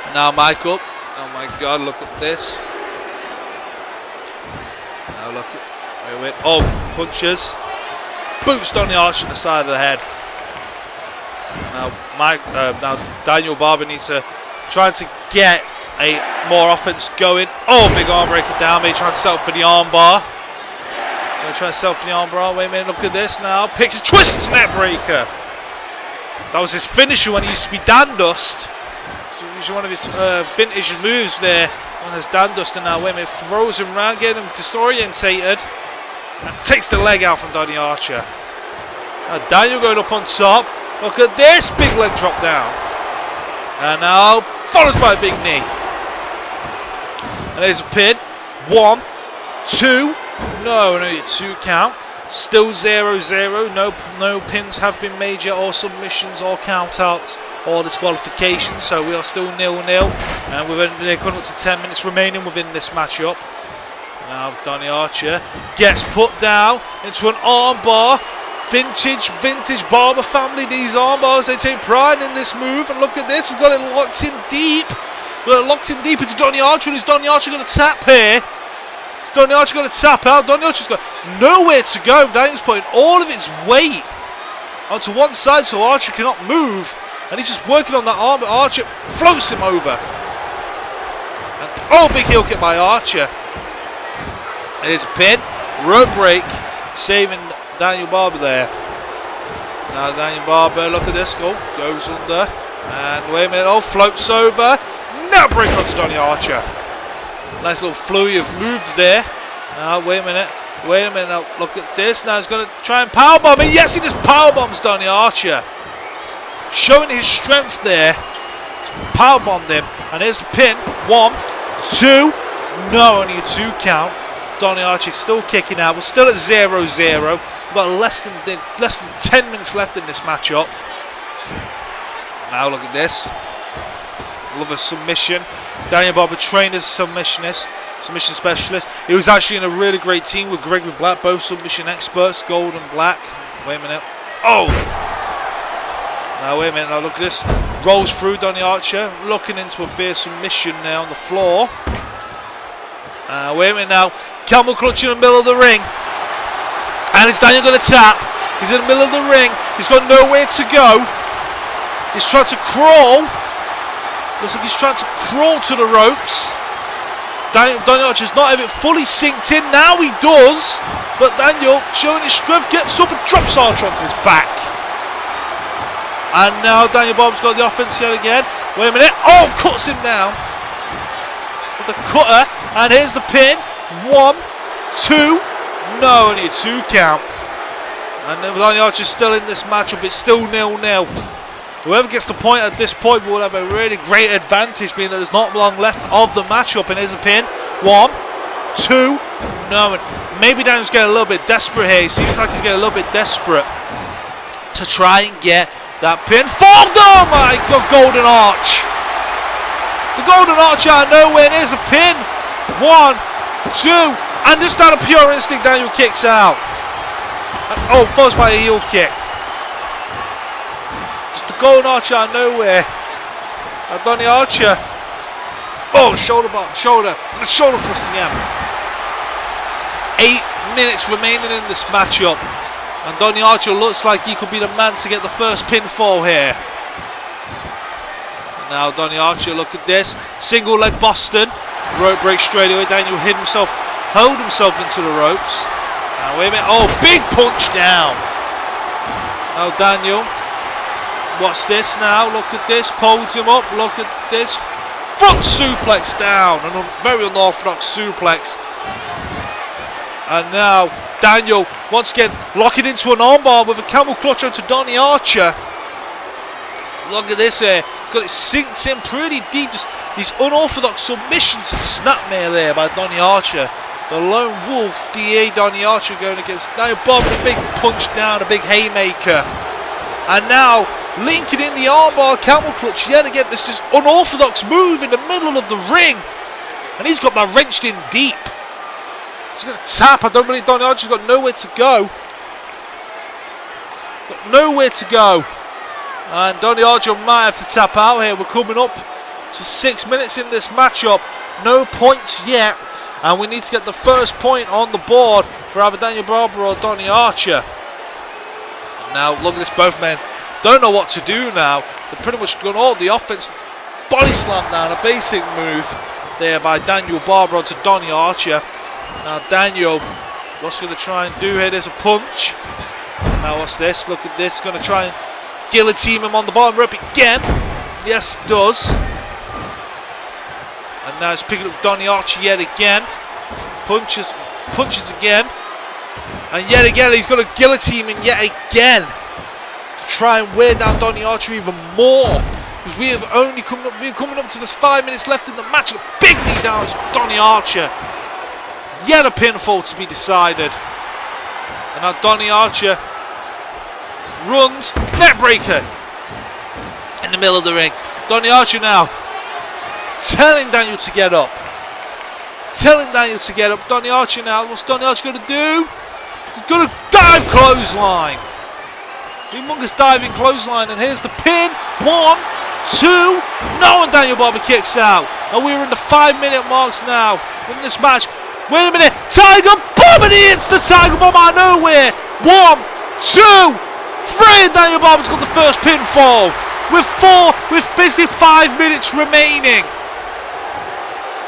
And now Michael. Oh my God! Look at this. Now look at wait. Oh, punches. Boots Donny Archer in the side of the head. Now now Daniel Barber needs to try to get a more offense going. Oh, big arm breaker down. Maybe trying to settle for the arm bar. Going to try to settle for the arm bar. Wait a minute, look at this now. Picks a twist net breaker. That was his finisher when he used to be Dandust. So one of his vintage moves there. One of his Dandust, and now wait a minute, throws him around, getting him disorientated. And takes the leg out from Donny Archer. Now Daniel going up on top. Look at this big leg drop down. And now follows by a big knee. And there's a pin. 1, 2. No, only a 2 count. Still 0-0. No pins have been made yet, or submissions, or countouts, or disqualifications. So we are still 0-0. And they're going up to 10 minutes remaining within this matchup. Now Donny Archer gets put down into an armbar. Vintage Barber family, these arm bars, they take pride in this move. And look at this, he's got it locked in deep. Got it locked in deep into Donny Archer. And is Donny Archer going to tap here? Is Donny Archer going to tap out? Donny Archer's got nowhere to go. Daniel's putting all of its weight onto one side so Archer cannot move. And he's just working on that arm, but Archer floats him over. And, big heel kick by Archer. And there's a pin. Rope break, saving Daniel Barber there. Now Daniel Barber, look at this, goes under, and wait a minute, floats over, now break onto Donny Archer. Nice little flurry of moves there. Now wait a minute, now look at this, now he's going to try and powerbomb it. Yes, he just powerbombs Donny Archer. Showing his strength there. He's powerbombed him, and here's the pin. 1, 2, no, only a 2 count. Donny Archer still kicking out, we're still at 0-0. We've got less than 10 minutes left in this matchup. Now look at this. Love a submission. Daniel Barber trained as a submission specialist. He was actually in a really great team with Gregory Black, both submission experts, gold and black. Wait a minute. Now wait a minute, now look at this. Rolls through Donny Archer, looking into a beer submission there on the floor. Wait a minute now. Camel clutch in the middle of the ring. And it's Daniel going to tap. He's in the middle of the ring. He's got nowhere to go. He's trying to crawl. Looks like he's trying to crawl to the ropes. Donny Archer's not even fully synced in. Now he does. But Daniel, showing his strength, gets up and drops Archer onto his back. And now Daniel Barber's got the offense yet again. Wait a minute. Cuts him down. With the cutter. And here's the pin. 1, 2. No, only a 2 count. And Donny Archer's still in this matchup. It's still 0-0. Whoever gets the point at this point will have a really great advantage, being that there's not long left of the matchup. And here's a pin. 1, 2. No, and maybe Daniel's getting a little bit desperate here. He seems like he's getting a little bit desperate to try and get that pin. Oh my God, Golden Arch. The Golden Arch out of nowhere. And here's a pin. 1, 2. And just out of pure instinct, Daniel kicks out. And, followed by a heel kick. Just a Golden Arch out of nowhere. And Donny Archer. Shoulder thrust again. 8 minutes remaining in this matchup. And Donny Archer looks like he could be the man to get the first pinfall here. And now Donny Archer, look at this. Single leg Boston. Rope break straight away. Daniel held himself into the ropes. Now wait a minute. Big punch down. Now Daniel. What's this now? Look at this. Pulls him up. Look at this. Front suplex down. A very unorthodox suplex. And now Daniel once again locking into an armbar with a camel clutch onto Donny Archer. Look at this here. Got it synced in pretty deep. Just these unorthodox submissions and snapmare there by Donny Archer. The lone wolf, DA Donny Archer going against Daniel Barber. A big punch down, a big haymaker. And now linking in the armbar camel clutch yet again. This just unorthodox move in the middle of the ring. And he's got that wrenched in deep. He's going to tap. I don't believe Donny Archer's got nowhere to go. Got nowhere to go. And Donny Archer might have to tap out here. We're coming up to 6 minutes in this matchup. No points yet. And we need to get the first point on the board for either Daniel Barber or Donny Archer. And now look at this, both men don't know what to do now. They're pretty much done all the offense. Body slam down, a basic move there by Daniel Barber onto Donny Archer. Now Daniel, what's going to try and do here? There's a punch. Now what's this? Look at this. Going to try and guillotine him on the bottom rope again. Yes, it does. And now he's picking up Donny Archer yet again. Punches again. And yet again, he's got to guillotine him yet again. To try and wear down Donny Archer even more. Because we have only coming up to this 5 minutes left in the match. And a big knee down to Donny Archer. Yet a pinfall to be decided. And now Donny Archer runs, neckbreaker in the middle of the ring. Donny Archer now telling Daniel to get up. Donny Archer now, what's Donny Archer going to do? He's going to dive clothesline. Humongous diving clothesline, and here's the pin. 1, 2, no, and Daniel Barber kicks out. And we're in the 5 minute marks now in this match. Wait a minute, Tiger Bomb, and he hits the Tiger Bomb out of nowhere. 1, 2, 3, and Daniel Barber's got the first pinfall with basically 5 minutes remaining.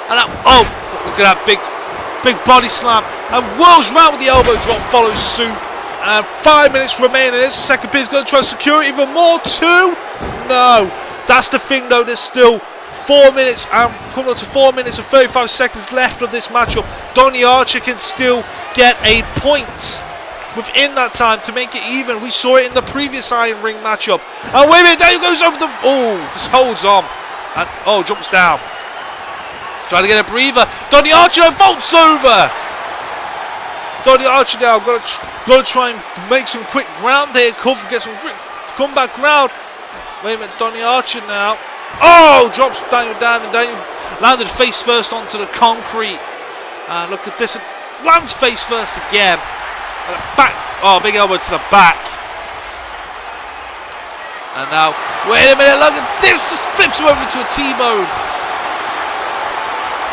And that, oh, look at that big body slam, and whirls round with the elbow drop, follows suit. And 5 minutes remaining. There's the second pin. He's going to try to secure it even more. 2, no. That's the thing though. There's still 4 minutes and coming up to 4 minutes and 35 seconds left of this matchup. Donny Archer can still get a point within that time to make it even. We saw it in the previous Iron Ring matchup. And wait a minute, Daniel goes over the... Oh, just holds on. And, oh, jumps down. Trying to get a breather. Donny Archer vaults over. Donny Archer now got to try and make some quick ground here. Cover, get some comeback ground. Wait a minute, Donny Archer now. Oh, drops Daniel down, and Daniel landed face first onto the concrete. And look at this, lands face first again. And back, oh, big elbow to the back. And now, wait a minute, look at this, just flips him over to a T-bone.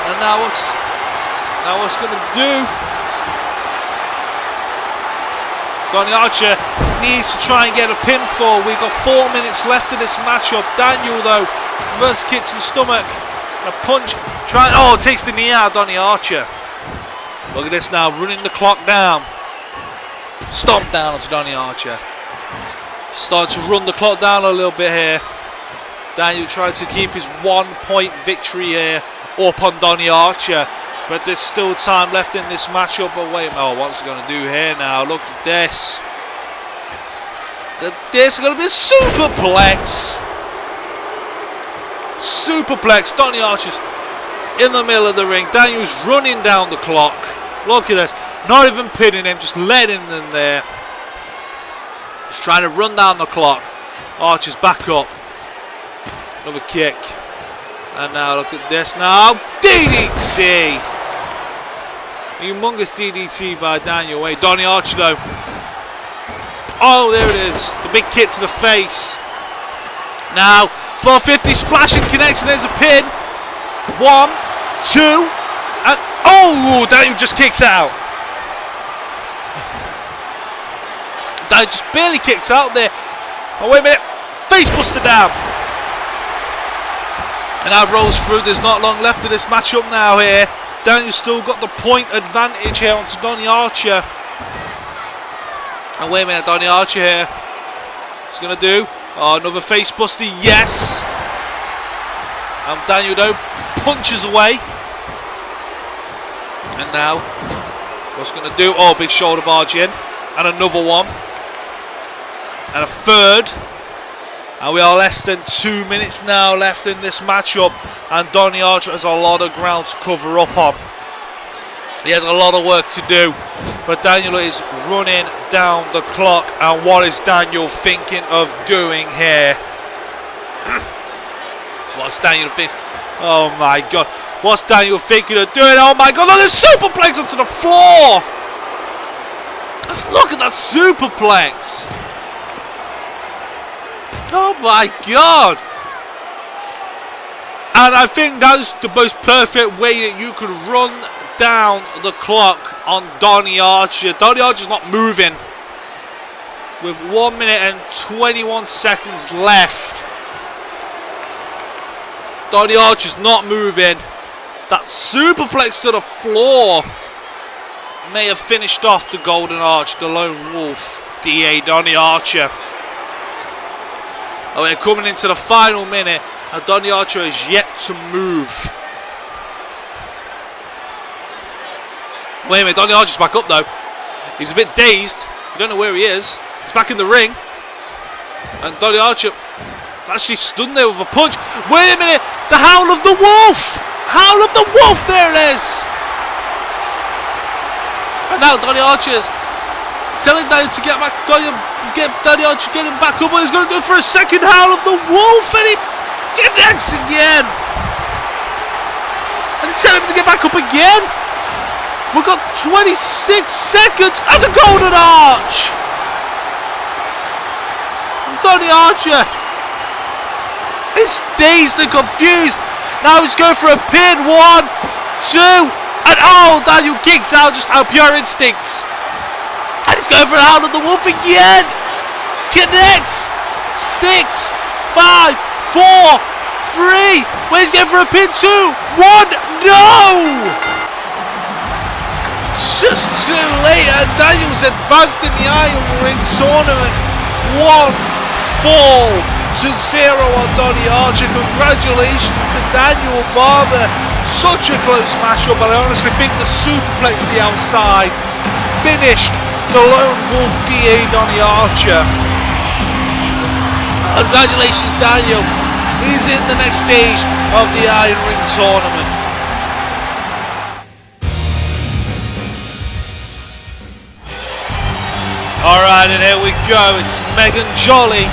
And now what's going to do? Donny Archer needs to try and get a pinfall. We've got 4 minutes left in this matchup. Daniel though, reverse kick to the stomach. And a punch. Takes the knee out of Donny Archer. Look at this now, running the clock down. Stomp down onto Donny Archer. Starting to run the clock down a little bit here. Daniel trying to keep his 1 point victory here up on Donny Archer. But there's still time left in this matchup. But wait, oh, what's he going to do here now? Look at this. This is going to be a superplex. Superplex. Donny Archer's in the middle of the ring. Daniel's running down the clock. Look at this. Not even pinning him, just letting him there. Just trying to run down the clock. Archer's back up. Another kick. And now look at this now. DDT. Humongous DDT by Daniel. Wait, Donny Archer though. Oh, there it is. The big kick to the face. Now, 450 splash and connects, and there's a pin. 1, 2, and oh, Daniel just kicks out. Daniel just barely kicks out there. Oh, wait a minute. Face buster down. And now rolls through. There's not long left of this matchup now here. Daniel's still got the point advantage here onto Donny Archer. And wait a minute, Donny Archer here. He's going to do another face buster, yes. And Daniel though punches away. And now, what's going to do? Oh, big shoulder barge in. And another one. And a third. And we are less than 2 minutes now left in this matchup. And Donny Archer has a lot of ground to cover up on. He has a lot of work to do. But Daniel is running down the clock. And what is Daniel thinking of doing here? What's Daniel thinking? Oh my God. What's Daniel thinking of doing? Oh my God. Look at the superplex onto the floor. Let's look at that superplex. Oh my God. And I think that's the most perfect way that you could run down the clock on Donny Archer. Donny Archer's not moving. With 1 minute and 21 seconds left. Donny Archer's not moving. That superplex to the floor may have finished off the Golden Arch, the Lone Wolf, DA Donny Archer. Oh, we're coming into the final minute, and Donny Archer is yet to move. Wait a minute, Donny Archer's back up though. He's a bit dazed. You don't know where he is. He's back in the ring. And Donny Archer actually stunned there with a punch. Wait a minute, the Howl of the Wolf! Howl of the Wolf, there it is! And now Donny Archer's telling Daniel to get back, Donny Archer getting back up, but he's going to do it for a second Howl of the Wolf, and he connects again. And he's telling him to get back up again. We've got 26 seconds and the Golden Arch. And Donny Archer is dazed and confused. Now he's going for a pin. 1, 2, and oh, Daniel kicks out just out pure instinct. And he's going for a Howl of the Wolf again. Connects. 6, 5, 4, 3. Well, he's going for a pin. 2, 1. No! Just too late. And Daniel's advanced in the Iron Ring tournament. 1 fall to 0 on Donny Archer. Congratulations to Daniel Barber. Such a close matchup, but I honestly think the superplex the outside finished the Lone Wolf DA Donny Archer. Congratulations, Daniel. He's in the next stage of the Iron Ring tournament. Alright, and here we go. It's Megan Jolly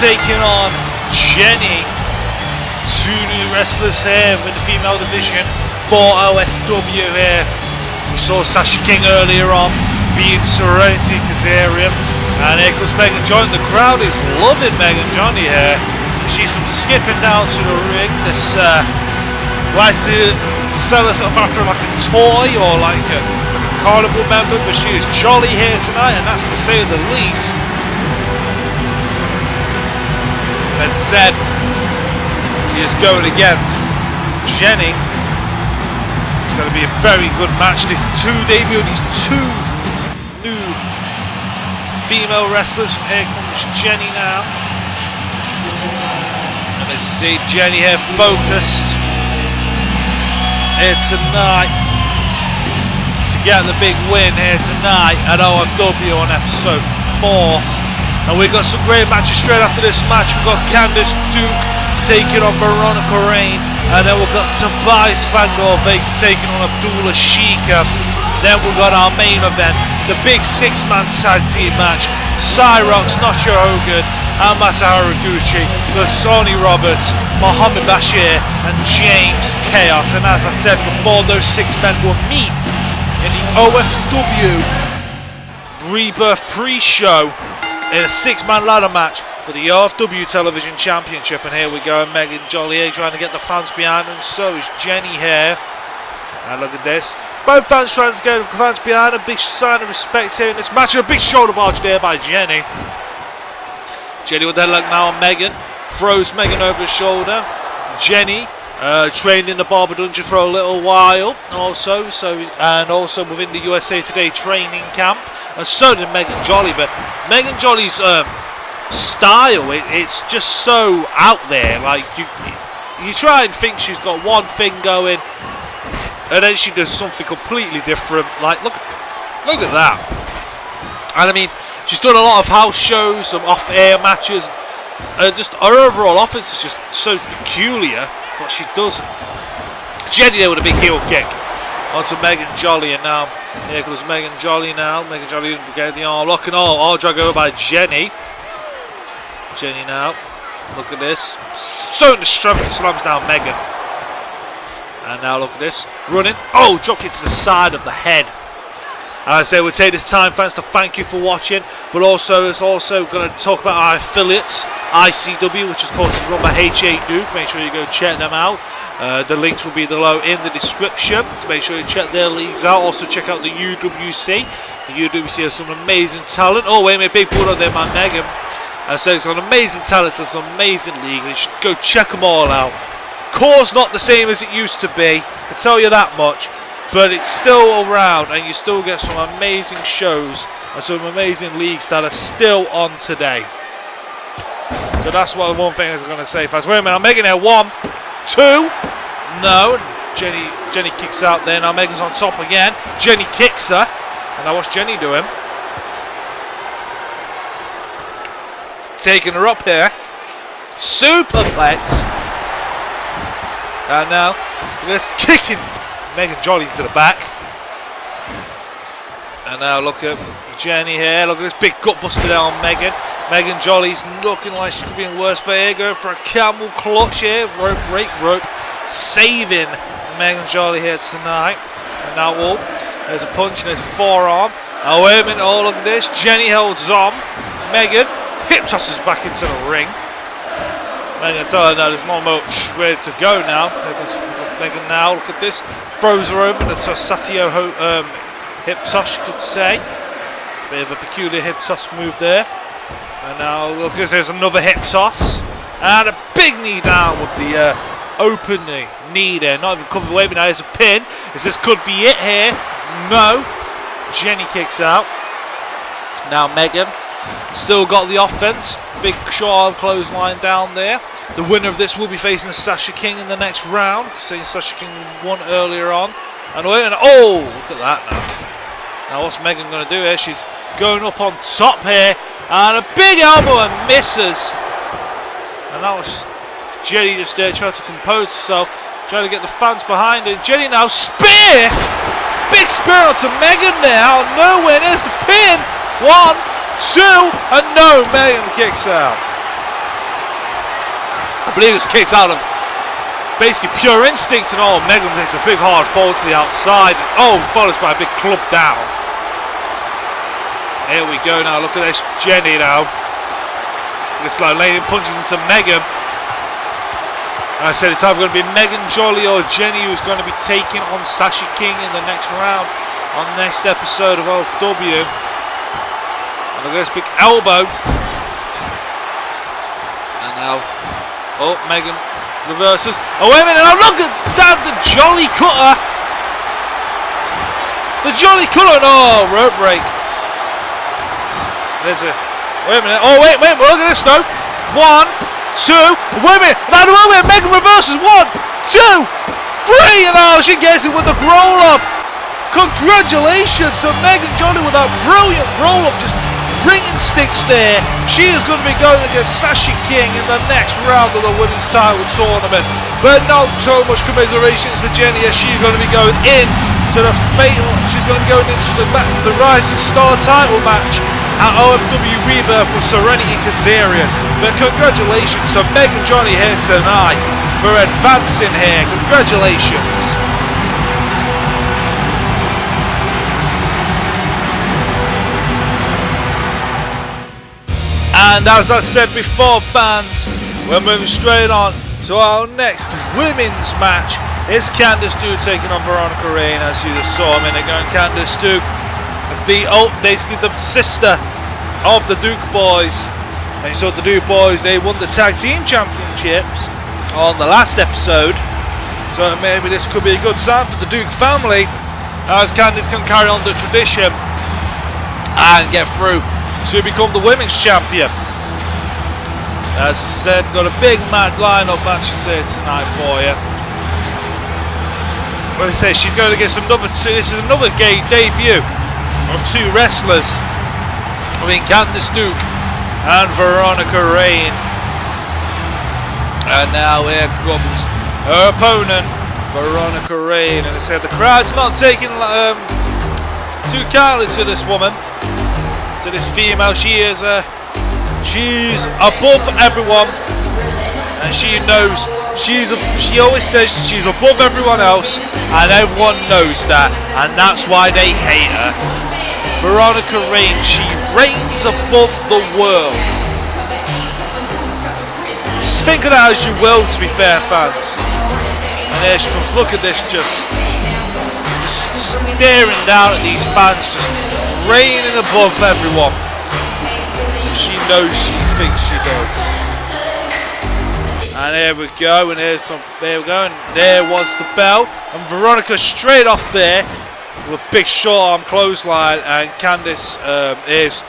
taking on Jenny. 2 new wrestlers here in the female division for OFW here. We saw Sasha King earlier on being Serenity Kizarian. And here comes Megan Jolly. The crowd is loving Megan Jolly here. She's from skipping down to the ring. This likes to sell herself after like a toy or like a carnival member, but she is jolly here tonight, and that's to say the least. As said, she is going against Jenny. It's going to be a very good match. These 2 debut, these 2 new female wrestlers. Here comes Jenny now. And let's see Jenny here focused here tonight. Get the big win here tonight at OFW on episode 4. And we've got some great matches straight after this match. We've got Candace Duke taking on Veronica Rayne, and then we've got Tobias Fangor taking on Abdullah Sheika. Then we've got our main event, the big 6-man tag team match. Cyrox, Nacho, Hogan and Masa Haragouchi versus Arnie Roberts, Mohammed, Bashir and James Chaos. And as I said before, those 6 men will meet in the OFW Rebirth pre-show in a 6-man ladder match for the OFW Television Championship. And here we go, Megan Jolly trying to get the fans behind, and so is Jenny here. And look at this, both fans trying to get the fans behind. A big sign of respect here in this match, and a big shoulder barge there by Jenny. Jenny with the headlock now on Megan, throws Megan over his shoulder. Jenny trained in the Barber Dungeon for a little while, also within the USA Today training camp, and so did Megan Jolly. But Megan Jolly's style. It's just so out there. Like you try and think she's got one thing going, and then she does something completely different. Like look at that. And I mean, she's done a lot of house shows, some off-air matches. Just her overall offense is just so peculiar. What she does. Jenny there with a big heel kick onto Megan Jolly, and now here goes Megan Jolly now. Megan Jolly didn't get the arm lock and all drag over by Jenny. Jenny now. Look at this. So destructive slams down Megan. And now look at this. Running. Oh, drop kick to the side of the head. As I say, we'll take this time, fans, to thank you for watching, but also it's also going to talk about our affiliates, ICW, which is called run by Hadukes. Make sure you go check them out. The links will be below in the description. So make sure you check their leagues out. Also check out the UWC. The UWC has some amazing talent. Oh, wait a minute, big bulldog there, man, Megan. So it's got amazing talents and some amazing leagues. You should go check them all out. Core's not the same as it used to be, I can tell you that much. But it's still around, and you still get some amazing shows and some amazing leagues that are still on today. So that's what one thing I was going to say. Fast. Wait a minute, I'm Megan there. 1, 2. No. Jenny kicks out there. Now Megan's on top again. Jenny kicks her. And now what's Jenny doing? Taking her up here. Superplex. And now, look at this, kicking Megan Jolly into the back. And now look at Jenny here. Look at this big gut buster there on Megan. Megan Jolly's looking like she's being worse for here. Going for a camel clutch here. Rope break, rope. Saving Megan Jolly here tonight. And now, oh, there's a punch and there's a forearm. Oh, wait a minute. Oh, look at this. Jenny holds on. Megan hip tosses back into the ring. Megan tell her now there's not much way to go now. Megan now, look at this. Throws her over. That's a Satio hip toss, you could say. Bit of a peculiar hip toss move there. And now look, there's another hip toss. And a big knee down with the open knee there. Not even covered away, but now there's a pin. Is this could be it here? No. Jenny kicks out. Now Megan still got the offense. Big short arm clothesline down there. The winner of this will be facing Sasha King in the next round. Seeing Sasha King won earlier on. And oh, look at that now. Now what's Megan going to do here? She's going up on top here. And a big elbow and misses. And that was Jenny just there trying to compose herself. Trying to get the fans behind her. Jenny now, spear! Big spear onto Megan now. Nowhere, there's the pin. 1, 2, and no, Megan kicks out. I believe it's kicked out of basically pure instinct and all. Megan takes a big hard fall to the outside. And, oh, follows by a big club down. Here we go now. Look at this. Jenny now. It's like laying punches into Megan. And I said it's either going to be Megan Jolly or Jenny who's going to be taking on Sasha King in the next round on the next episode of OFW. And look at this big elbow. And now, oh, Megan reverses. Oh, wait a minute. Now look at that. The Jolly Cutter. The Jolly Cutter. Oh, rope break. There's a. Wait a minute. Oh, wait. Look at this, though. 1, 2. Wait a minute. Now, the moment Megan reverses. 1, 2, 3. And oh, she gets it with the roll up. Congratulations to Megan Jolly with that brilliant roll up. Just ring instincts there. She is going to be going against Sasha King in the next round of the women's title tournament. But not so much commiserations to Jenny as she's going to be going in to the fatal. She's going to be going into the Rising Star title match at OFW Rebirth with Serenity Kizarian. But congratulations to Megan Jolly here tonight for advancing here. Congratulations. And as I said before, fans, we're moving straight on to our next women's match. It's Candace taking on Veronica Rayne, as you just saw a minute ago. And Candace basically the sister of the Duke boys. And you saw the Duke boys, they won the tag team championships on the last episode. So maybe this could be a good sign for the Duke family, as Candace can carry on the tradition and get through to become the women's champion. As I said, got a big mad lineup matches here tonight for you. Like I say, she's going against another two. This is another gay debut of two wrestlers. I mean, Candace Duke and Veronica Rayne. And now here comes her opponent, Veronica Rayne. And I said the crowd's not taking too kindly to this woman, to this female. She's above everyone, and she knows she always says she's above everyone else, and everyone knows that, and that's why they hate her. Veronica Rayne, she reigns above the world. Just think of that as you will, to be fair, fans. And there she comes. Look at this, just staring down at these fans, just reigning above everyone. She knows she thinks she does. And here we go, and there we go, and there was the bell. And Veronica straight off there with a big short arm clothesline, and Candace is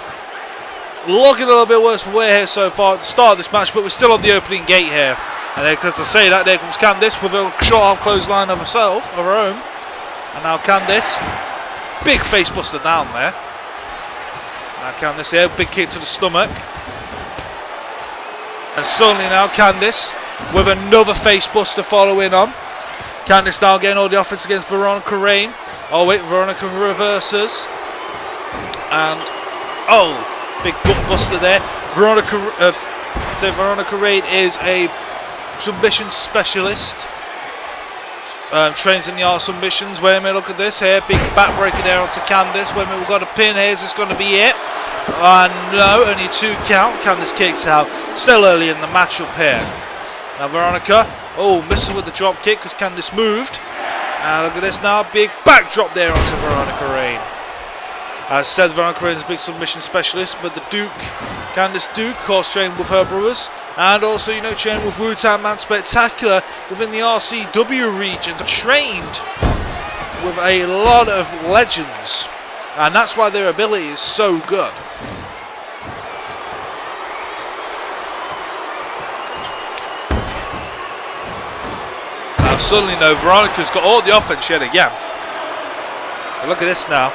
looking a little bit worse for wear here so far at the start of this match, but we're still on the opening gate here. And because I say that, there comes Candace with a short arm clothesline of herself, of her own. And now Candace, big face buster down there. Now Candace here, big kick to the stomach. And suddenly now Candace with another face buster following on. Candace now getting all the offense against Veronica Rayne. Oh wait, Veronica reverses. And, oh, big gut buster there. Veronica Rayne is a submission specialist. Trains in the art of submissions. Wait a minute, look at this here. Big backbreaker there onto Candace. Wait a minute, we've got a pin here. Is this going to be it? No, only 2 count. Candace kicks out. Still early in the matchup here. Now Veronica, oh, misses with the drop kick because Candace moved. And look at this now. Big backdrop there onto Veronica Rayne. As said, Veronica Rayne is a big submission specialist, but the Duke, Candace Duke, of course, trained with her brothers. And also, you know, trained with Wu-Tang Man Spectacular within the RCW region. Trained with a lot of legends. And that's why their ability is so good. Now suddenly, no, Veronica's got all the offense yet again. But look at this now.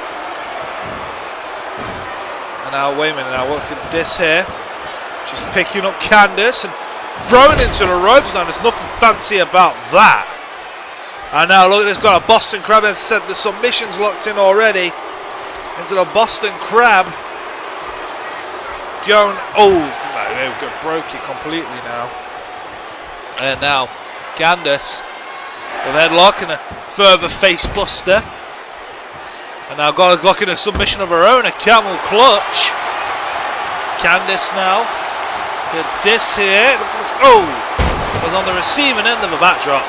And now, wait a minute, now look at this here. She's picking up Candace and throwing into the ropes. Now, there's nothing fancy about that. And now, look at this, got a Boston Crab. As I said, the submission's locked in already. Into the Boston Crab. Going, oh, there we go, broke it completely now. And now, Candace with headlock and a further face buster. And now got a lock in a submission of her own, a camel clutch. Candace now. Look at this here. Look at this. Oh! Was on the receiving end of a backdrop.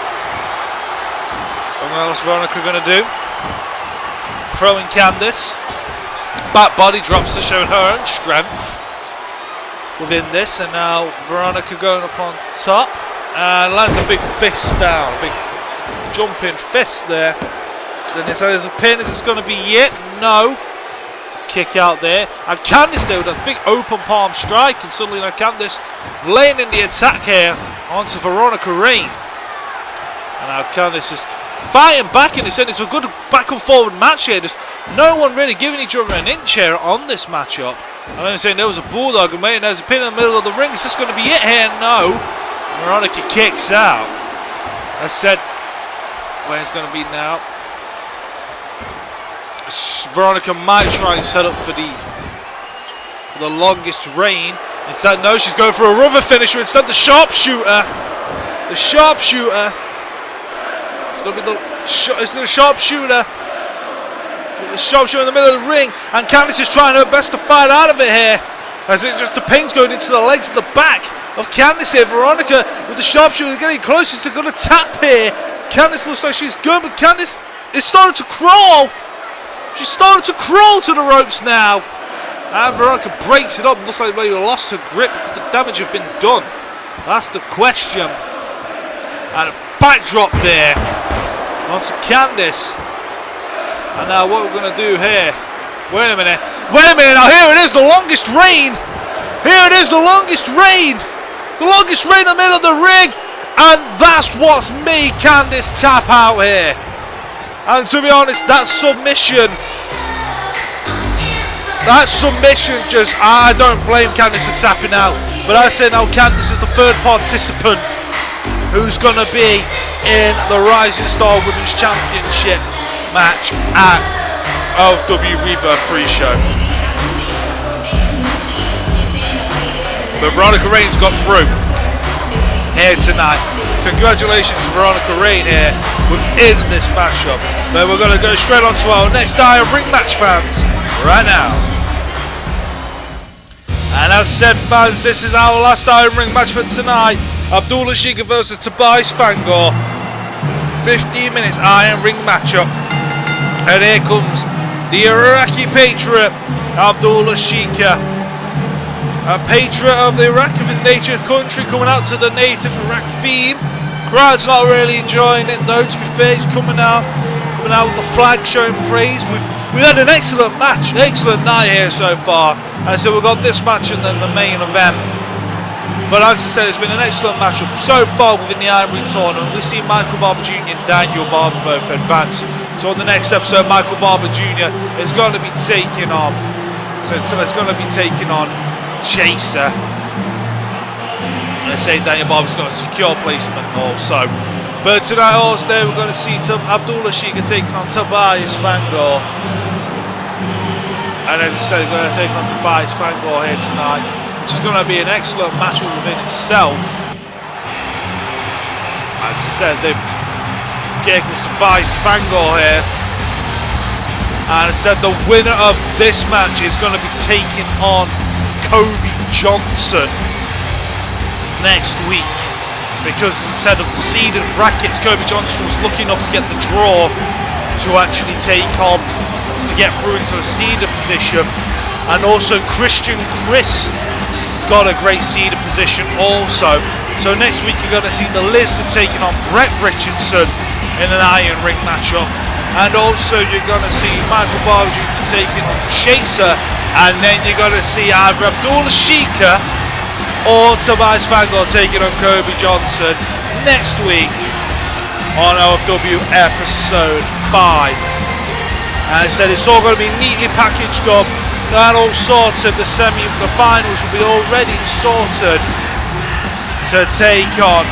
And what's Veronica going to do? Throwing Candace. Back body drops to show her own strength within this. And now Veronica going up on top. And lands a big fist down. A big jumping fist there. Then there's a pin. Is this going to be it? No. It's a kick out there. And Candace though does big open palm strike. And suddenly now Candace laying in the attack here onto Veronica Rayne. And now Candace is fighting back in this end. It's a good back and forward match here. There's no one really giving each other an inch here on this matchup. I'm saying there was a bulldog and waiting. There's a pin in the middle of the ring. Is this going to be it here? No. Veronica kicks out. I said, where it's going to be now. Veronica might try and set up for the longest reign. Instead, no, she's going for a rubber finisher. Instead, the sharpshooter. The sharpshooter. It's going to be the sharpshooter. The sharpshooter in the middle of the ring. And Candace is trying her best to fight out of it here. As it just the pain's going into the legs of the back of Candace here. Veronica with the sharpshooter getting close. She's going to tap here. Candace looks like she's good, but Candace is starting to crawl. She's starting to crawl to the ropes now. And Veronica breaks it up. Looks like maybe lost her grip because the damage has been done. That's the question. And a backdrop there onto Candace. And now what we're going to do here. Wait a minute. Wait a minute. Now here it is, the longest reign. Here it is, the longest reign The longest reign in the middle of the ring. And that's what's made Candace tap out here. And to be honest, that submission just, I don't blame Candace for tapping out. But I say now Candace is the third participant who's going to be in the Rising Star Women's Championship match at OFW Rebirth pre-show. But Veronica Rayne's got through here tonight. Congratulations to Veronica Rayne here within this matchup. But we're going to go straight on to our next Iron Ring match, fans, right now. And as said, fans, this is our last Iron Ring match for tonight. Abdullah Sheika versus Tobias Fangor. 15 minutes Iron Ring matchup. And here comes the Iraqi patriot, Abdullah Sheika. A patriot of the Iraq, of his native country, coming out to the native Iraq theme. Crowd's not really enjoying it though, to be fair. He's coming out with the flag showing praise. We've had an excellent match, an excellent night here so far. And so we've got this match and then the main event. But as I said, it's been an excellent matchup so far within the Iron Ring tournament. We see Michael Barber Jr. and Daniel Barber both advance. So on the next episode, Michael Barber Jr. is going to be taking on, Chaser. Let's say Daniel Barber's got a secure placement also. But tonight also there we're going to see Abdullah Sheika taking on Tobias Fangor. And as I said, we're going to take on Tobias Fangor here tonight, which is going to be an excellent matchup within itself. As I said, here comes Tobias Fangor here. And I said the winner of this match is going to be taking on Kobe Johnson next week, because as I said, of the seeded brackets, Kobe Johnson was lucky enough to get the draw to actually take on, to get through into a seeded position. And also Christian Chris got a great seeded position also. So next week you're going to see the Lizard taking on Brett Richardson in an Iron Ring matchup. And also you're going to see Michael Barber Jr. taking on Chaser. And then you're going to see either Abdullah Sheika or Tobias Fangor taking on Kobe Johnson next week on OFW episode 5. As I said, it's all going to be neatly packaged up and all sorted. The finals will be already sorted to take on,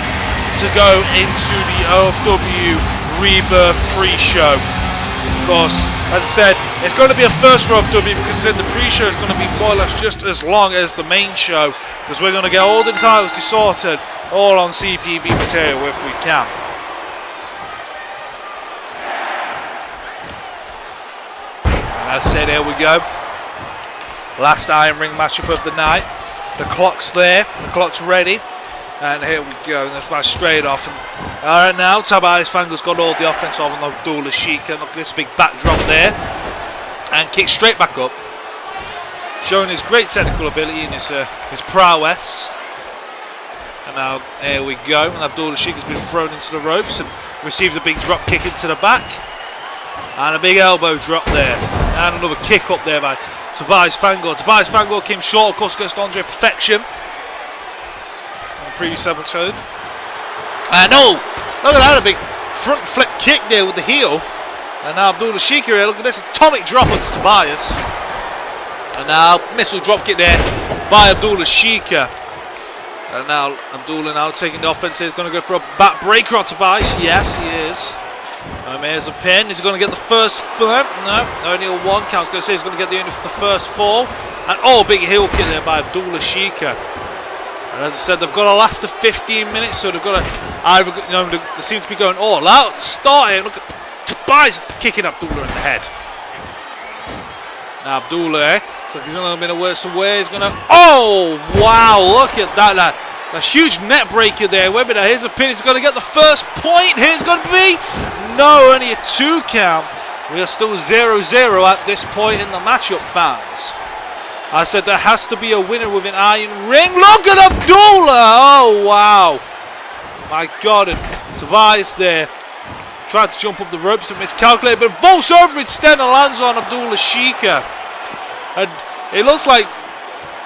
to go into the OFW Rebirth pre-show. Of course, as I said, it's going to be a first for OFW, because I said the pre-show is going to be more or less just as long as the main show, because we're going to get all the titles sorted, all on CPV material if we can. And as I said, here we go. Last Iron Ring matchup of the night. The clock's there, the clock's ready. And here we go, and let's match straight off. Alright now, Tobias Fangor's got all the offense on Abdullah Sheika. Look at this big backdrop there. And kicks straight back up. Showing his great technical ability and his prowess. And now, here we go. And Abdullah Sheika's been thrown into the ropes and receives a big drop kick into the back. And a big elbow drop there. And another kick up there by Tobias Fangor. Tobias Fangor came short, of course, against Andre Perfection. Previous episode. And oh, look at that, a big front flip kick there with the heel. And now Abdullah Sheika here, look at this atomic drop onto Tobias. And now missile drop kick there by Abdullah Sheika. And now Abdullah now taking the offense here, he's going to go for a back breaker on Tobias. Yes, he is. Here's a pin. Is he going to get the first? No, only a one count. I was going to say he's going to get the only for the first fall. And oh, big heel kick there by Abdullah Sheika. And as I said, they've got to last the 15 minutes, so they've got to either, they seem to be going all out. Start here. Look at Tobias kicking Abdullah in the head. Now Abdullah, so he's going to be in a worse way. He's going to, oh wow, look at that. A huge net breaker there. Wait a minute, here's a pin. He's going to get the first point. Here's going to be, no, only a 2 count. We are still 0-0 at this point in the matchup, fans. I said there has to be a winner with an Iron Ring. Look at Abdullah! Oh, wow. My God. And Tobias there tried to jump up the ropes and miscalculated, but vaults over instead and lands on Abdullah Sheika. And it looks like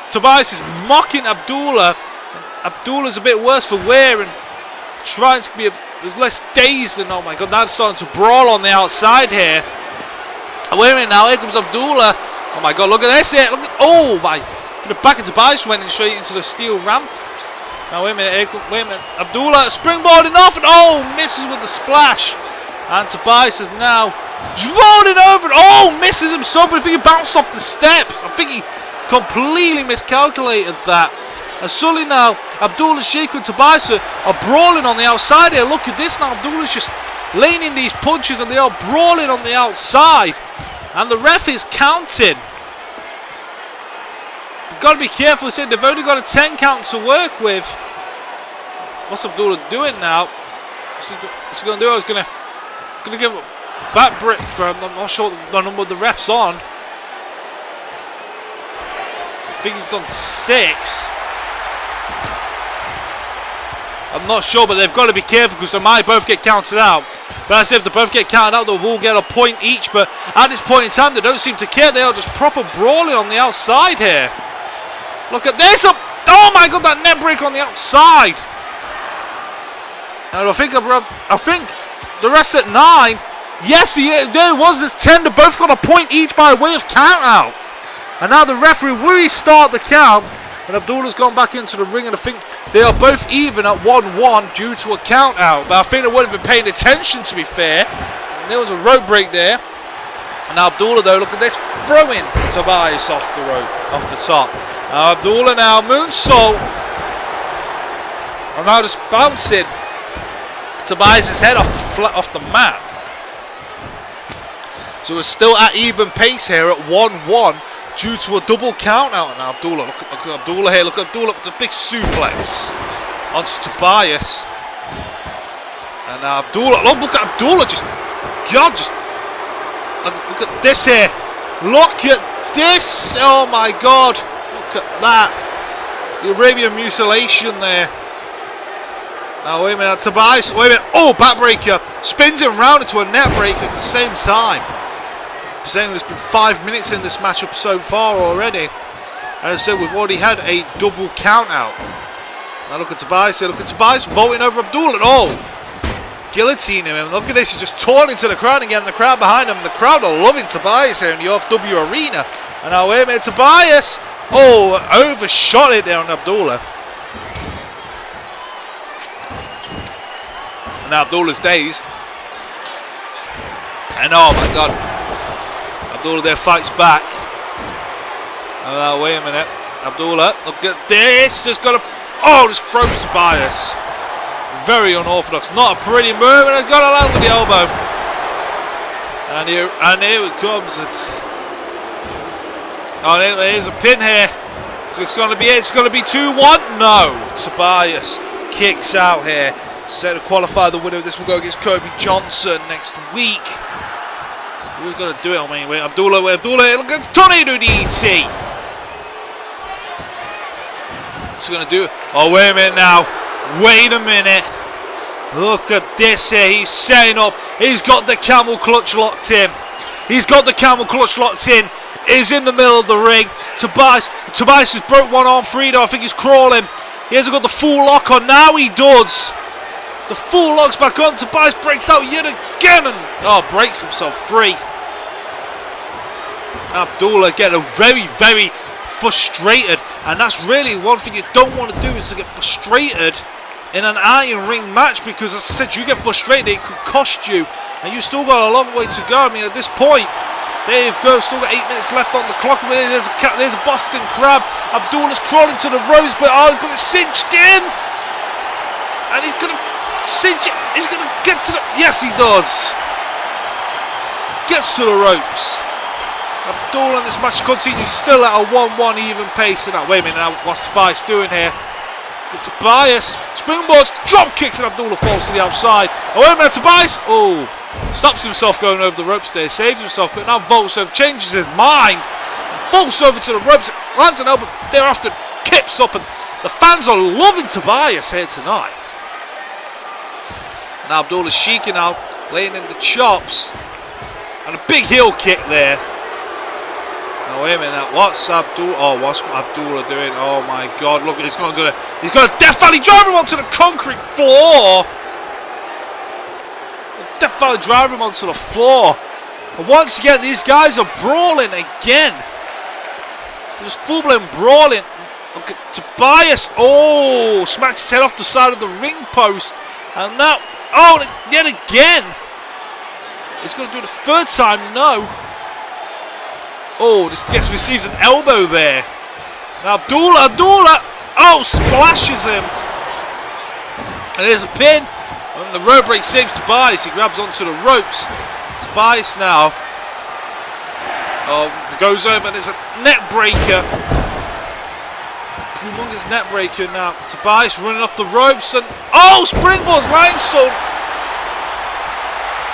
Tobias is mocking Abdullah. Abdullah's a bit worse for wear and trying to be there's less dazed, and oh my god, now it's starting to brawl on the outside here. Wait a minute now, here comes Abdullah. Oh my god, look at this here. Look at, oh my, the back of Tobias went in straight into the steel ramp. Now wait a minute, wait a minute. Abdullah springboarding off and oh, misses with the splash. And Tobias is now droning over and oh, misses himself. I think he bounced off the steps. I think he completely miscalculated that. And suddenly now, Abdullah, Sheika and Tobias are brawling on the outside here. Look at this now, Abdullah's just laying in these punches and they are brawling on the outside. And the ref is counting. You've got to be careful, saying they've only got a 10 count to work with. What's Abdullah doing now? What's he going to do? I was going to give him a back brick, but I'm not sure the number the ref's on. I think he's done 6. I'm not sure, but they've got to be careful because they might both get counted out. But I say if they both get counted out, they will get a point each. But at this point in time, they don't seem to care. They are just proper brawling on the outside here. Look at this. Oh my god, that net break on the outside. And I think the rest at 9. Yes, there was this 10. They both got a point each by way of count out. And now the referee will restart the count. And Abdullah's gone back into the ring, and I think they are both even at 1-1 due to a count out. But I think they wouldn't have been paying attention, to be fair. And there was a rope break there. And now Abdullah, though, look at this, throwing Tobias off the rope, off the top. Now Abdullah now moonsault. And now just bouncing Tobias' head off the mat. So we're still at even pace here at 1-1. Due to a double count out. Now Abdullah, look at Abdullah here, look at Abdullah with the big suplex onto Tobias. And now Abdullah, look at Abdullah, just look at this here. Look at this, oh my god. Look at that. The Arabian mutilation there. Now wait a minute, Tobias, wait a minute, oh, backbreaker. Spins him round into a net break at the same time. Saying there's been 5 minutes in this matchup so far already. And as I said, we've already had a double count out. Now look at Tobias here, look at Tobias vaulting over Abdullah. Oh, guillotining him. Look at this, he's just torn into the crowd again. The crowd behind him, the crowd are loving Tobias here in the OFW arena. And now wait a minute, Tobias. Oh, overshot it there on Abdullah. And now Abdullah's dazed. And oh my god. Abdullah there fights back. Wait a minute. Abdullah, look at this. Just got just throws Tobias. Very unorthodox. Not a pretty move, and got it out with the elbow. And here it comes. Here's a pin here. So it's going to be 2-1. No. Tobias kicks out here. Set to qualify the winner of this will go against Kobe Johnson next week. Who's going to do it? I mean, Abdullah, look at Tornado DT. What's he going to do? Oh, wait a minute now. Wait a minute. Look at this here. He's setting up. He's got the camel clutch locked in. He's in the middle of the ring. Tobias has broke one arm free though. I think he's crawling. He hasn't got the full lock on. Now he does. The full lock's back on. Tobias breaks out yet again and breaks himself free. Abdullah getting very, very frustrated, and that's really one thing you don't want to do is to get frustrated in an iron ring match, because as I said, you get frustrated, it could cost you, and you still got a long way to go. I mean, at this point, there you go, still got 8 minutes left on the clock. There's a Boston Crab. Abdullah's crawling to the ropes, but he's got it cinched in, and he's going to cinch it. He's going to get to the. Yes, he does. Gets to the ropes. Abdullah in this match continues still at a 1-1 even pace. Now, wait a minute, now what's Tobias doing here? It's Tobias, springboards, drop kicks, and Abdullah falls to the outside. Oh, wait a minute, Tobias, stops himself going over the ropes there, saves himself, but now vaults over, changes his mind, vaults over to the ropes, lands an elbow, thereafter kips up, and the fans are loving Tobias here tonight. Now Abdullah's Sheika now, laying in the chops, and a big heel kick there. Now Oh, wait a minute. What's Abdullah doing? Oh my God! Look, he's gonna Death Valley drive him onto the concrete floor. Death Valley drive him onto the floor. And once again, these guys are brawling again. They're just full-blown brawling. Look at Tobias. Oh, smacks his head off the side of the ring post. And now, yet again. He's going to do it a third time. No. Oh, just receives an elbow there. Now Abdullah. Oh, splashes him. And there's a pin. And the rope break saves Tobias. He grabs onto the ropes. Tobias now. Goes over and there's a net breaker. Humongous net breaker now. Tobias running off the ropes and springboards, lion salt.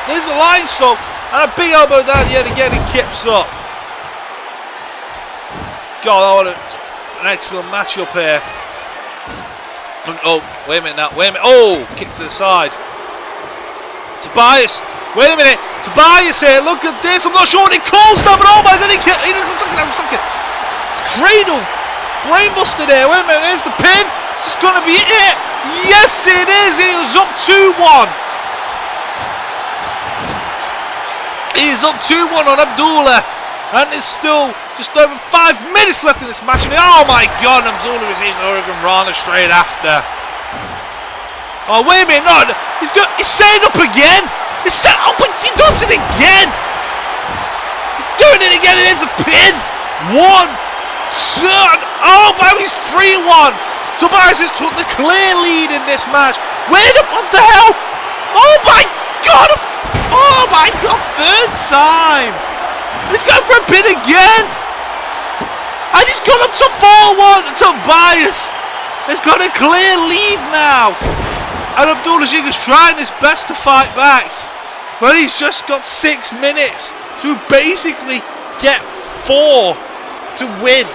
There's the lion salt and a big elbow down yet again. He kips up. God, what an excellent matchup here. And, wait a minute now. Wait a minute. Oh, kick to the side. Tobias. Wait a minute. Tobias here. Look at this. I'm not sure what he calls that, but oh my God, he cradle. Brainbuster there. Wait a minute. There's the pin. Is this going to be it? Yes, it is. He was up 2-1. He is up 2-1 on Abdullah. And there's still just over 5 minutes left in this match. And oh my God, Abdullah receives an Oregon Rana straight after. Oh, wait a minute. No, he's setting up again. He does it again. He's doing it again. And there's a pin. 1, 2. Oh, but he's 3-1. Tobias has took the clear lead in this match. What the hell? Oh my God. Oh my God. Third time. He's going for a pin again. And he's gone up to 4-1. Tobias has got a clear lead now. And Abdullah Sheika's trying his best to fight back. But he's just got 6 minutes to basically get 4 to win.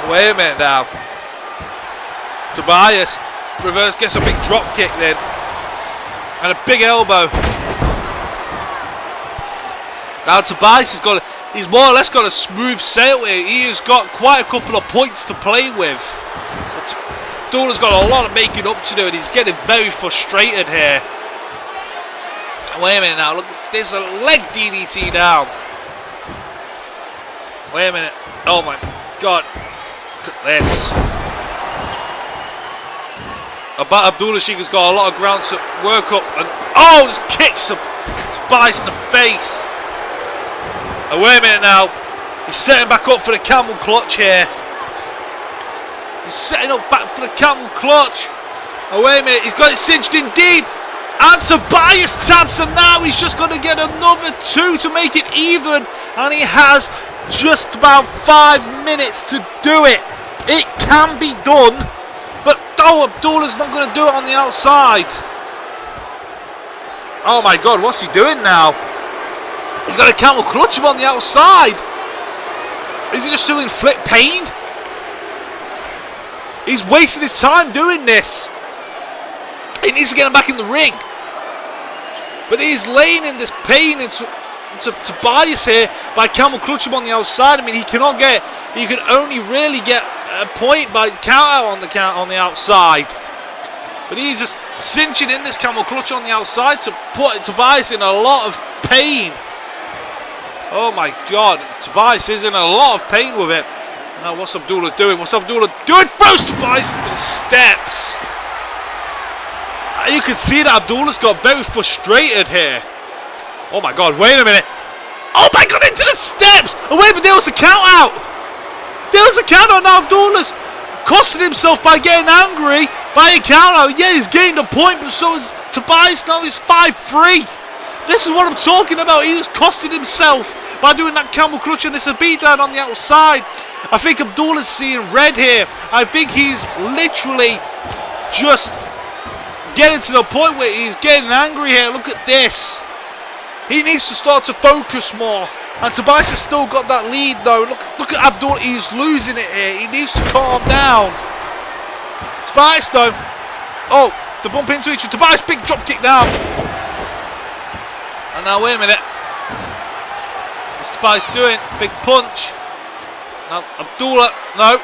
Wait a minute now. Tobias reverse gets a big drop kick then. And a big elbow. Now Tobias he's more or less got a smooth sail here. He has got quite a couple of points to play with. But Abdullah's got a lot of making up to do and he's getting very frustrated here. Wait a minute now, look, there's a leg DDT down. Wait a minute. Oh my God. Look at this. Abdullah Sheika's got a lot of ground to work up and just kicks him. Tobias in the face. And wait a minute now. He's setting back up for the camel clutch here. He's setting up back for the camel clutch. And wait a minute, he's got it cinched in deep. And Tobias taps and now he's just going to get another 2 to make it even. And he has just about 5 minutes to do it. It can be done. But Abdullah's not going to do it on the outside. Oh my God, what's he doing now? He's got a camel clutch him on the outside. Is he just doing flip pain? He's wasting his time doing this. He needs to get him back in the ring. But he's laying in this pain into Tobias here by camel clutch him on the outside. I mean, he can only really get a point by count out on the outside. But he's just cinching in this camel clutch on the outside to put Tobias in a lot of pain. Oh my God, Tobias is in a lot of pain with it. Now what's Abdullah doing? Throws Tobias into the steps. You can see that Abdullah's got very frustrated here. Oh my God, wait a minute. Oh my God, into the steps. Oh wait, but there was a count out. Now Abdullah's costing himself by getting angry by a count out. Yeah, he's getting the point, but so is Tobias. Now he's 5-3. This is what I'm talking about. He was costing himself by doing that camel clutch and this a beatdown on the outside. I think Abdullah's seeing red here. I think he's literally just getting to the point where he's getting angry here. Look at this. He needs to start to focus more. And Tobias has still got that lead though. Look at Abdullah. He's losing it here. He needs to calm down. Tobias though. Oh, the bump into each other. Tobias big drop kick down. And now, wait a minute. What's Tobias doing? Big punch. Now, Abdullah. No.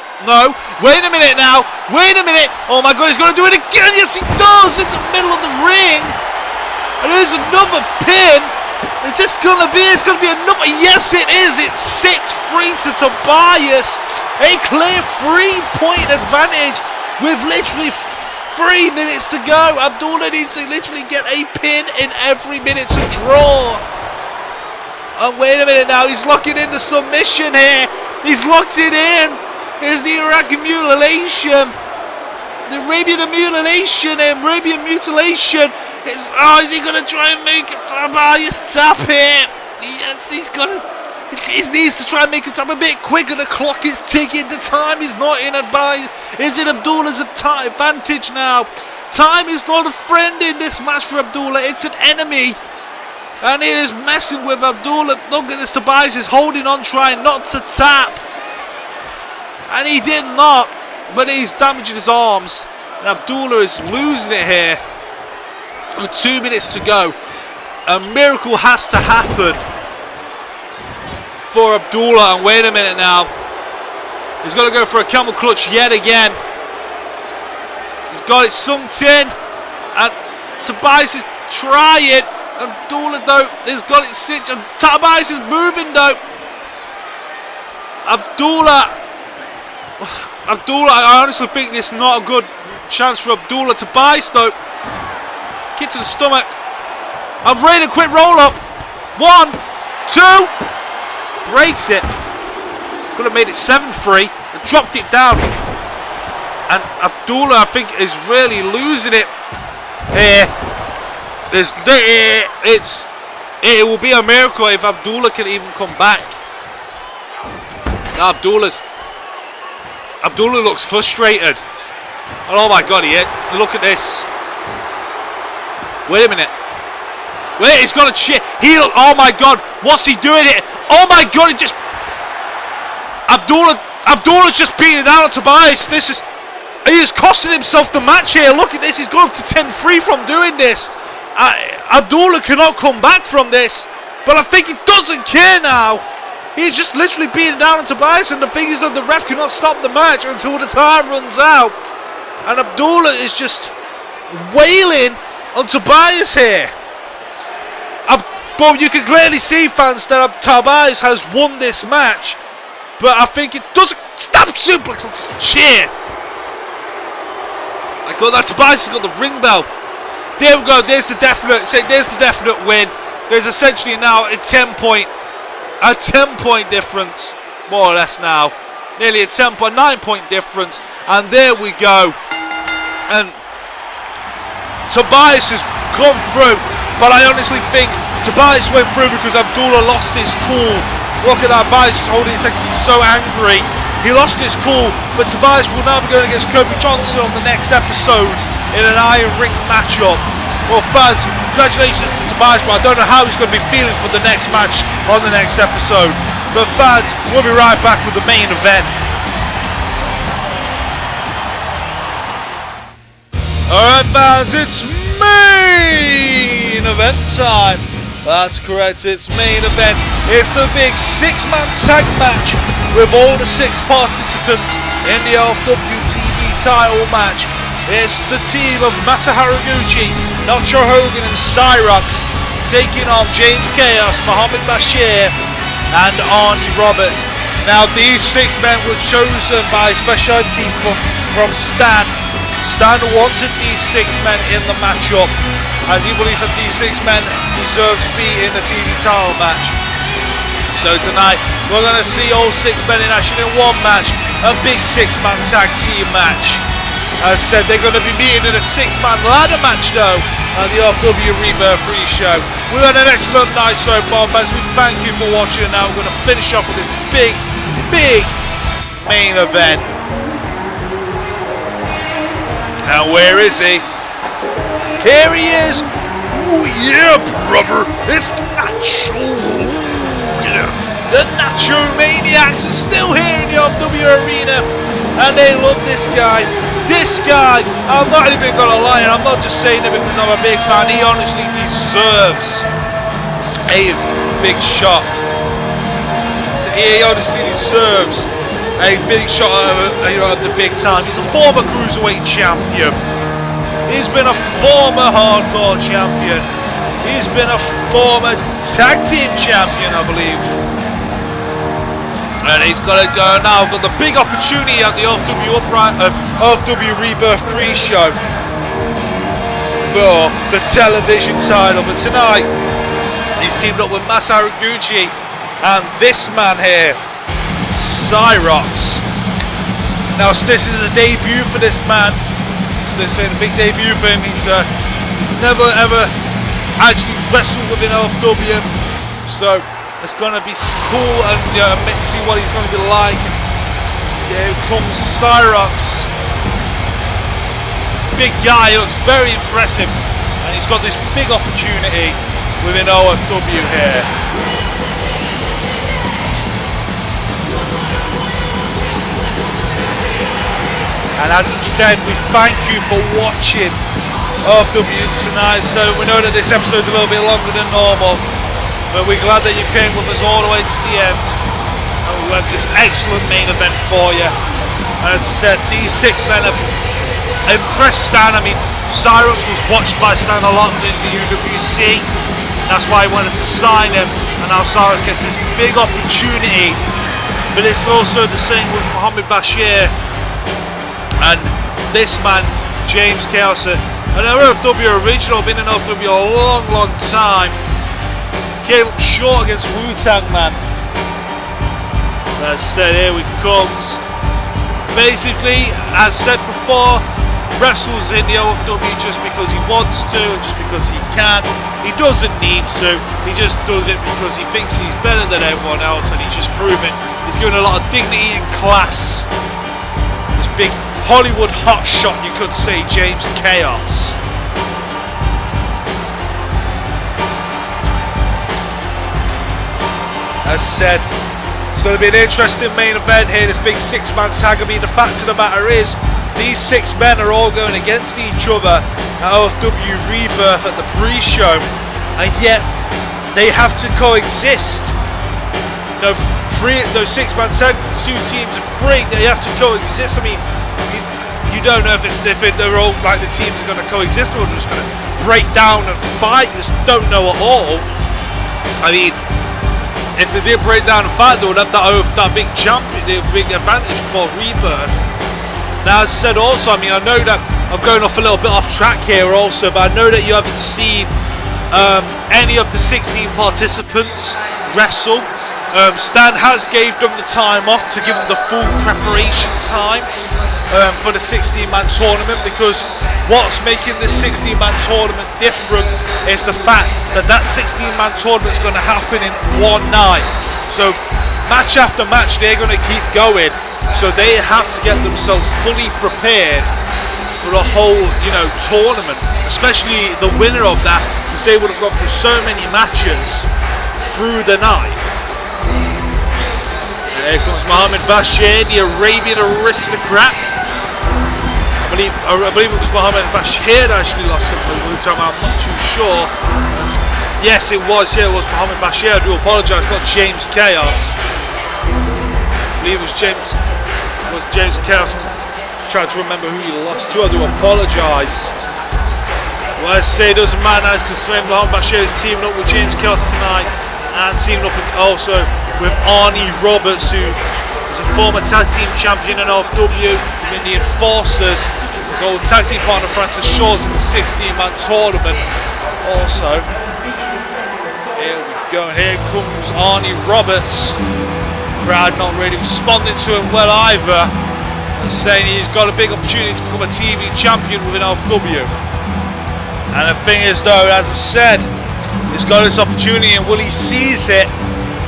Wait a minute now. Wait a minute. Oh my God, he's going to do it again. Yes, he does. It's the middle of the ring. And there's another pin. Is this going to be? It's going to be another. Yes, it is. It's 6-3 to Tobias. A clear 3-point advantage with literally 3 minutes to go. Abdullah needs to literally get a pin in every minute to draw. And wait a minute now. He's locking in the submission here. He's locked it in. Here's the Arabian mutilation. The Arabian mutilation and Arabian mutilation. Is he going to try and make it Tobias tap here? Yes, he's going to. He needs to try and make it tap a bit quicker. The clock is ticking. The time is not in advice. Is it Abdullah's advantage now? Time is not a friend in this match for Abdullah. It's an enemy. And it is messing with Abdullah. Look at this. Tobias is holding on, trying not to tap. And he did not. But he's damaging his arms. And Abdullah is losing it here. With 2 minutes to go. A miracle has to happen for Abdullah. And wait a minute now. He's going to go for a camel clutch yet again. He's got it sunk in. And Tobias is trying. Abdullah though has got it stitched. And Tobias is moving though. Abdullah, I honestly think this is not a good chance for Abdullah. Tobias though. Kick to the stomach. And Rayne a quick roll up. 1, 2. Breaks it. Could have made it 7-3. And dropped it down. And Abdullah, I think, is really losing it here. It will be a miracle if Abdullah can even come back. Now Abdullah looks frustrated. And oh my God, look at this. Wait a minute. Wait, he's got a chip. Oh my God, what's he doing here? Oh my God, Abdullah's just beating down on Tobias. He is costing himself the match here. Look at this, he's gone up to 10-3 from doing this. Abdullah cannot come back from this. But I think he doesn't care now. He's just literally beating down on Tobias. And the thing is that the ref cannot stop the match until the time runs out. And Abdullah is just wailing on Tobias here. But you can clearly see, fans, that Tobias has won this match. But I think it doesn't. Stop suplex on the chair. I got that. Tobias has got the ring bell. There we go. There's the definite win. There's essentially now a 10-point difference, more or less now. Nearly a 9-point difference. And there we go. And Tobias has gone through. But I honestly think Tobias went through because Abdullah lost his cool. Look at that. Tobias is holding his head. He's so angry. He lost his cool. But Tobias will now be going against Kobe Johnson on the next episode in an Iron Ring matchup. Well, fans, congratulations to Tobias, but I don't know how he's going to be feeling for the next match on the next episode. But fans, we'll be right back with the main event. Alright fans, it's main event time. That's correct, it's main event. It's the big 6-man tag match with all the 6 participants in the OFW TV title match. It's the team of Masa Haragouchi, Nacho, Hogan and Cyrox taking on James Chaos, Mohammed, Bashir and Arnie Roberts. Now these 6 men were chosen by specialty from Stan. Stan wanted these 6 men in the matchup as he believes that these 6 men deserve to be in the TV title match. So tonight we're going to see all 6 men in action in one match, a big 6-man tag team match. As said, they're going to be meeting in a 6-man ladder match though at the OFW Rebirth pre-show. We've had an excellent night so far, fans. We thank you for watching, and now we're going to finish off with this big main event. And where is he? Here he is! Oh yeah, brother! It's Nacho! Ooh, yeah. The Nacho Maniacs are still here in the OFW arena, and they love this guy. This guy, I'm not even gonna lie, and I'm not just saying it because I'm a big fan. He honestly deserves a big shot. So he honestly deserves a big shot at the big time. He's a former cruiserweight champion. He's been a former hardcore champion. He's been a former tag team champion, I believe. And he's got to go now. Got the big opportunity at the OFW Rebirth pre-show for the television title. But tonight, he's teamed up with Masa Haragouchi and this man here, Cyrox. Now, this is a debut for this man. So they're saying a big debut for him. He's never ever actually wrestled within OFW. So it's going to be cool and see what he's going to be like. And there comes Cyrox. Big guy, he looks very impressive. And he's got this big opportunity within OFW here. And as I said, we thank you for watching OFW tonight. So we know that this episode's a little bit longer than normal, but we're glad that you came with us all the way to the end. And we had this excellent main event for you. And as I said, these 6 men have impressed Stan. I mean, Cyrox was watched by Stan a lot in the UWC. That's why he wanted to sign him. And now Cyrox gets this big opportunity. But it's also the same with Mohammed Bashir and this man, James Chaos. An OFW original, been in OFW a long time. Came up short against Wu-Tang Man. As I said, here he comes. Basically, as said before, wrestles in the OFW just because he wants to, just because he can. He doesn't need to, he just does it because he thinks he's better than everyone else, and he's just proven he's given a lot of dignity and class. This big Hollywood hotshot, you could say, James Chaos. As said, it's going to be an interesting main event here, this big 6-man tag. I mean, the fact of the matter is, these 6 men are all going against each other at OFW Rebirth at the pre-show, and yet they have to coexist. You know, those 6-man tag 2 teams of 3, they have to coexist. I mean, you don't know if they're all like the teams are going to coexist or they're just going to break down and fight. You just don't know at all. I mean, if they did break down and fight, they would have that big champion, the big advantage for Rebirth. Now, as I said also, I mean, I know that I'm going off a little bit off track here also, but I know that you haven't seen any of the 16 participants wrestle. Stan has gave them the time off to give them the full preparation time for the 16-man tournament, because what's making this 16-man tournament different is the fact that 16-man tournament is going to happen in one night. So match after match they're going to keep going, so they have to get themselves fully prepared for the whole, tournament, especially the winner of that, because they would have gone through so many matches through the night. Here comes Mohammed Bashir, the Arabian aristocrat. I believe it was Mohammed Bashir that actually lost him for the time. I'm not too sure. And yes, it was Mohammed Bashir. I do apologise, not James Chaos. I believe it was James Chaos. I'm trying to remember who he lost to. I do apologise. Well, I say it doesn't matter now, because Mohammed Bashir is teaming up with James Chaos tonight, and teaming up also with Arnie Roberts, who is a former tag team champion in OFW, in the Enforcers. His old tag team partner Francis Shaw's in the 16-man tournament. Also, here we go. And here comes Arnie Roberts. Crowd not really responding to him well either, and saying he's got a big opportunity to become a TV champion within OFW. And the thing is, though, as I said, he's got this opportunity, and will he seize it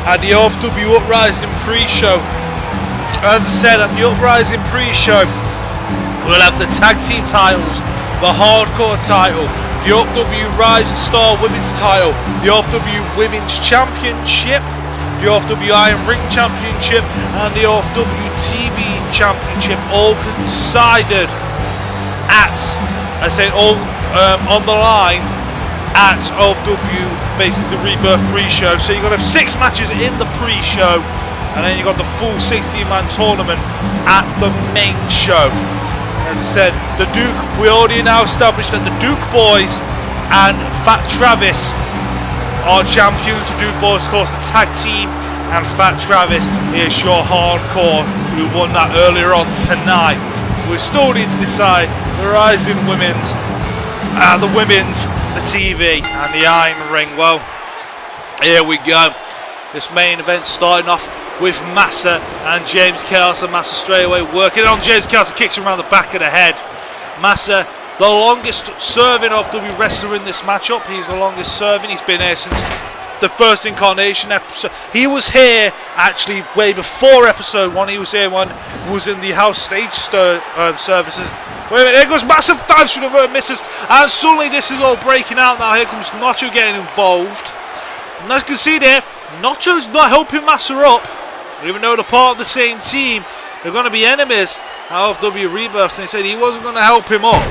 at the OFW Uprising pre-show? As I said, at the Uprising pre-show, we'll have the tag team titles, the Hardcore title, the OFW Rising Star Women's title, the OFW Women's Championship, the OFW Iron Ring Championship, and the OFW TV Championship, all decided at, I say, all on the line at OFW, basically the Rebirth pre-show. So you're going to have 6 matches in the pre-show, and then you've got the full 16-man tournament at the main show. As I said, the Duke, we already now established that the Duke boys and Fat Travis are champions. The Duke boys, of course, the tag team, and Fat Travis is your hardcore, who won that earlier on tonight. We still need to decide the Rising Women's, the TV, and the Iron Ring. Well, here we go. This main event starting off with Masa and James Chaos, and Masa straight away working on James Chaos, kicks him around the back of the head. Masa, the longest serving OFW wrestler in this matchup. He's the longest serving. He's been here since the first incarnation episode. He was here actually way before episode 1. He was here when he was in the house stage services. Wait a minute, here goes massive dives through the road, misses, and suddenly this is all breaking out now. Here comes Nacho getting involved. And as you can see there, Nacho's not helping Masa up. Even though they're part of the same team, they're going to be enemies at OFW Rebirth, and he said he wasn't going to help him up.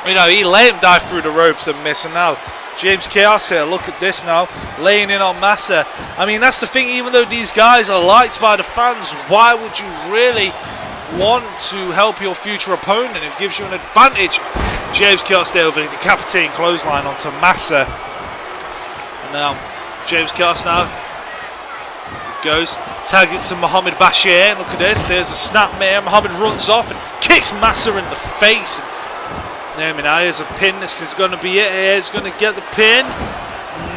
You know, he let him dive through the ropes and miss, and now James Chaos here, look at this now, laying in on Masa. I mean, that's the thing, even though these guys are liked by the fans, why would you really want to help your future opponent? It gives you an advantage. James Chaos there over the decapitating clothesline onto Masa. And now, James Chaos now goes, tags it to Mohammed Bashir. Look at this, there's a snapmare. Mohammed runs off and kicks Masa in the face. There, now here's a pin. This is going to be it. Here's going to get the pin.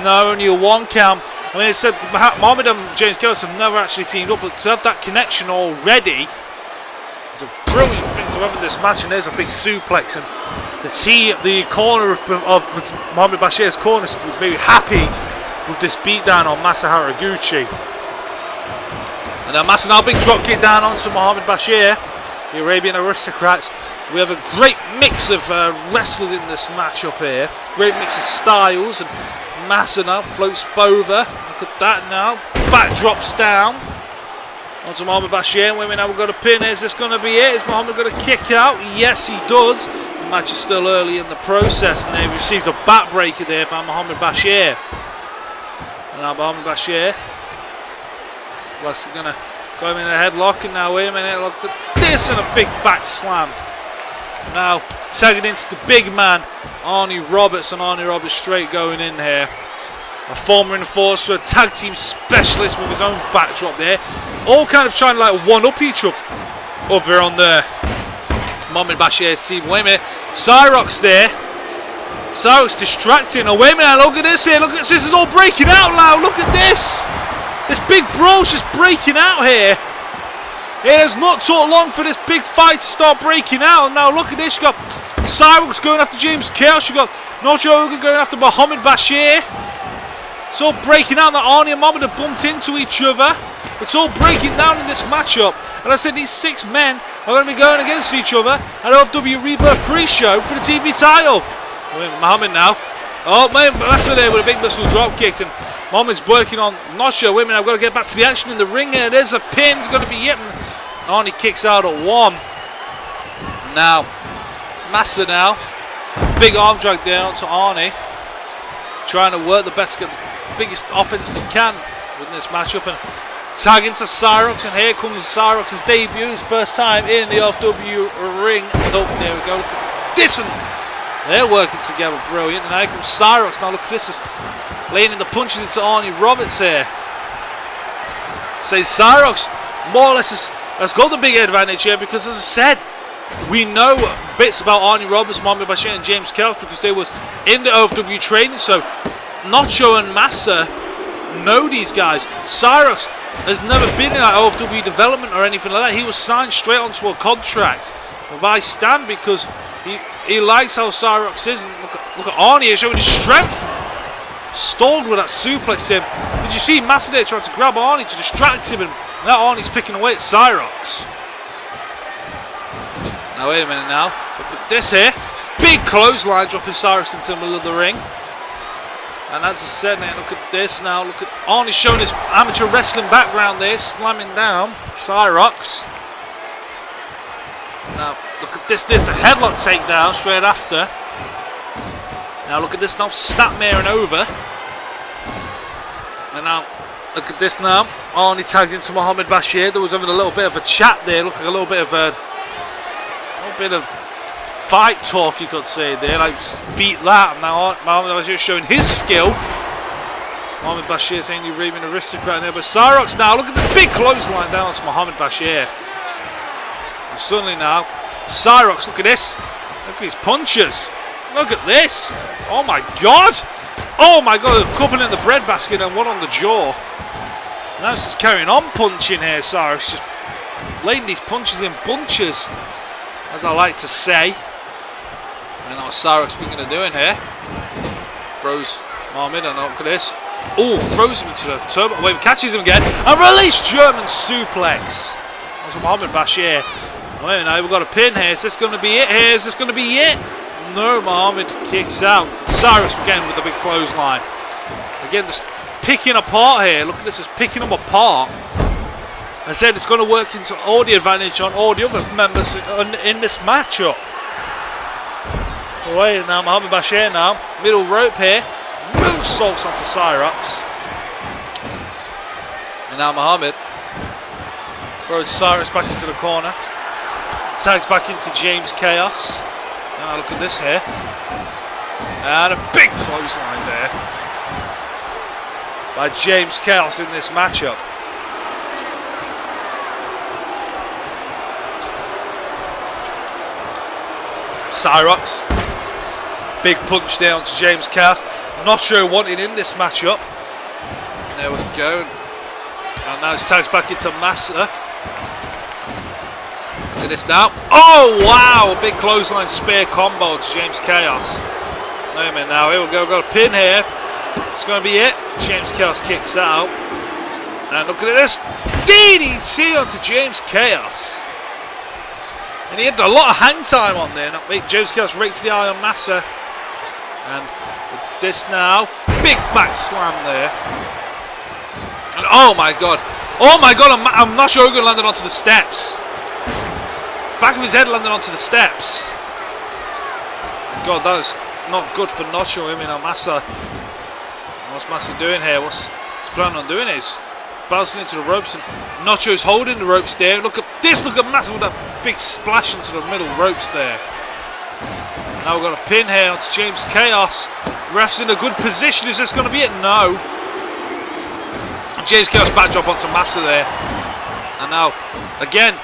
No, only a 1 count. I mean, it said Mohammed and James Chaos have never actually teamed up, but to have that connection already is a brilliant thing to have in this match. And there's a big suplex, and the corner of Mohammed Bashir's corner is very happy with this beatdown on Masa Haragouchi. And now Masa now big drop kick down onto Mohammed Bashir, the Arabian Aristocrats. We have a great mix of wrestlers in this matchup here. Great mix of styles, and Masa now floats over. Look at that now. Back drops down onto Mohammed Bashir. Women now we've got a pin. Is this going to be it? Is Mohammed going to kick out? Yes, he does. The match is still early in the process, and they received a backbreaker there by Mohammed Bashir. And now Mohammed Bashir, what's he going to go in a headlock? And now wait a minute, look at this, and a big back slam. Now tagging into the big man, Arnie Roberts, and Arnie Roberts straight going in here. A former enforcer, a tag team specialist with his own backdrop there. All kind of trying to like one up each other on the Mohammed Bashir's team. Wait a minute, Cyrox there. Cyrox distracting. Oh wait a minute, look at this here. Look at this. This is all breaking out now. Look at this. This big brawl's just breaking out here. It has not took long for this big fight to start breaking out. Now look at this. You got Cyrox going after James Chaos. You got Nacho Hogan going after Mohammed Bashir. It's all breaking out. Now Arnie and Mohammed have bumped into each other. It's all breaking down in this matchup. And I said these 6 men are going to be going against each other at OFW Rebirth pre-show for the TV title. Mohammed now. Oh man, that's there with a big missile drop kicked, and Mohammed's working on Nacho. Women, I've got to get back to the action in the ring here. There's a pin. It's going to be it. Arnie kicks out at 1. Now, Masa now. Big arm drag there onto Arnie. Trying to work the best, get the biggest offense they can in this matchup. And tag into Cyrox. And here comes Cyrox's debut. His first time in the OFW ring. Oh, there we go. Look at this. And they're working together. Brilliant. And here comes Cyrox. Now look at this. Laying in the punches into Arnie Roberts here. Says Cyrox more or less has got the big advantage here, because as I said, we know bits about Arnie Roberts, Mohammed Bashir and James Chaos because they was in the OFW training. So Nacho and Masa know these guys. Cyrox has never been in that OFW development or anything like that. He was signed straight onto a contract by Stan because he likes how Cyrox is. And look at Arnie here showing his strength. Stalled with that suplex there. Did you see Masa there trying to grab Arnie to distract him, and now Arnie's picking away at Cyrox. Now wait a minute now. Look at this here. Big clothesline dropping Cyrox into the middle of the ring. And as I said, now look at this now. Look at Arnie showing his amateur wrestling background there, slamming down Cyrox. Now look at this. There's the headlock takedown straight after. Now look at this now, snapmare and over. And now, look at this now. Arnie tagged into Mohammed Bashir. There was having a little bit of a chat there. Looked like a little bit of fight talk, you could say there. Like, beat that. And now Mohammed Bashir showing his skill. Mohammed Bashir saying you read me an aristocrat there. But Cyrox now, look at this big clothesline down to Mohammed Bashir. And suddenly now, Cyrox, look at this. Look at these punches. Look at this. Oh my god. Oh my god, a couple in the breadbasket and one on the jaw. Now it's just carrying on punching here, Cyrox. Just laying these punches in bunches, as I like to say. And what's Cyrox thinking of doing here? Throws Mohammed, and look at this. Oh, throws him into the turbo. Wait, catches him again. And release German suplex. That's Mohammed Bashir. Wait, now we've got a pin here. Is this going to be it here? Is this going to be it? No, Mohammed kicks out. Cyrox again with a big clothesline. Again, just picking apart here. Look at this, just picking them apart. I said it's going to work into all the advantage on all the other members in this matchup. Wait, now Mohammed Bashir now. Middle rope here. Moonsaults onto Cyrox. And now Mohammed throws Cyrox back into the corner. Tags back into James Chaos. Now look at this here. And a big clothesline there by James Chaos in this matchup. Cyrox. Big punch down to James Chaos. Nacho wanted in this matchup. There we go. And now it's tags back into Masa. Look at this now. Oh wow! A big clothesline spear combo to James Chaos. Wait a minute now. Here we go. We've got a pin here. It's going to be it. James Chaos kicks out. And look at this. DDT onto James Chaos. And he had a lot of hang time on there. Now, James Chaos rakes the eye on Masa. And with this now. Big back slam there. And oh my god. Oh my god. I'm not sure Hogan landed onto the steps. Back of his head landed onto the steps. God, that is not good for Nacho. I mean, Masa. What's Masa doing here? What's he's planning on doing? Is bouncing into the ropes, and Nacho's holding the ropes there. Look at this. Look at Masa with that big splash into the middle ropes there. Now we've got a pin here onto James Chaos. Ref's in a good position. Is this going to be it? No. And James Chaos backdrop onto Masa there. And now, again,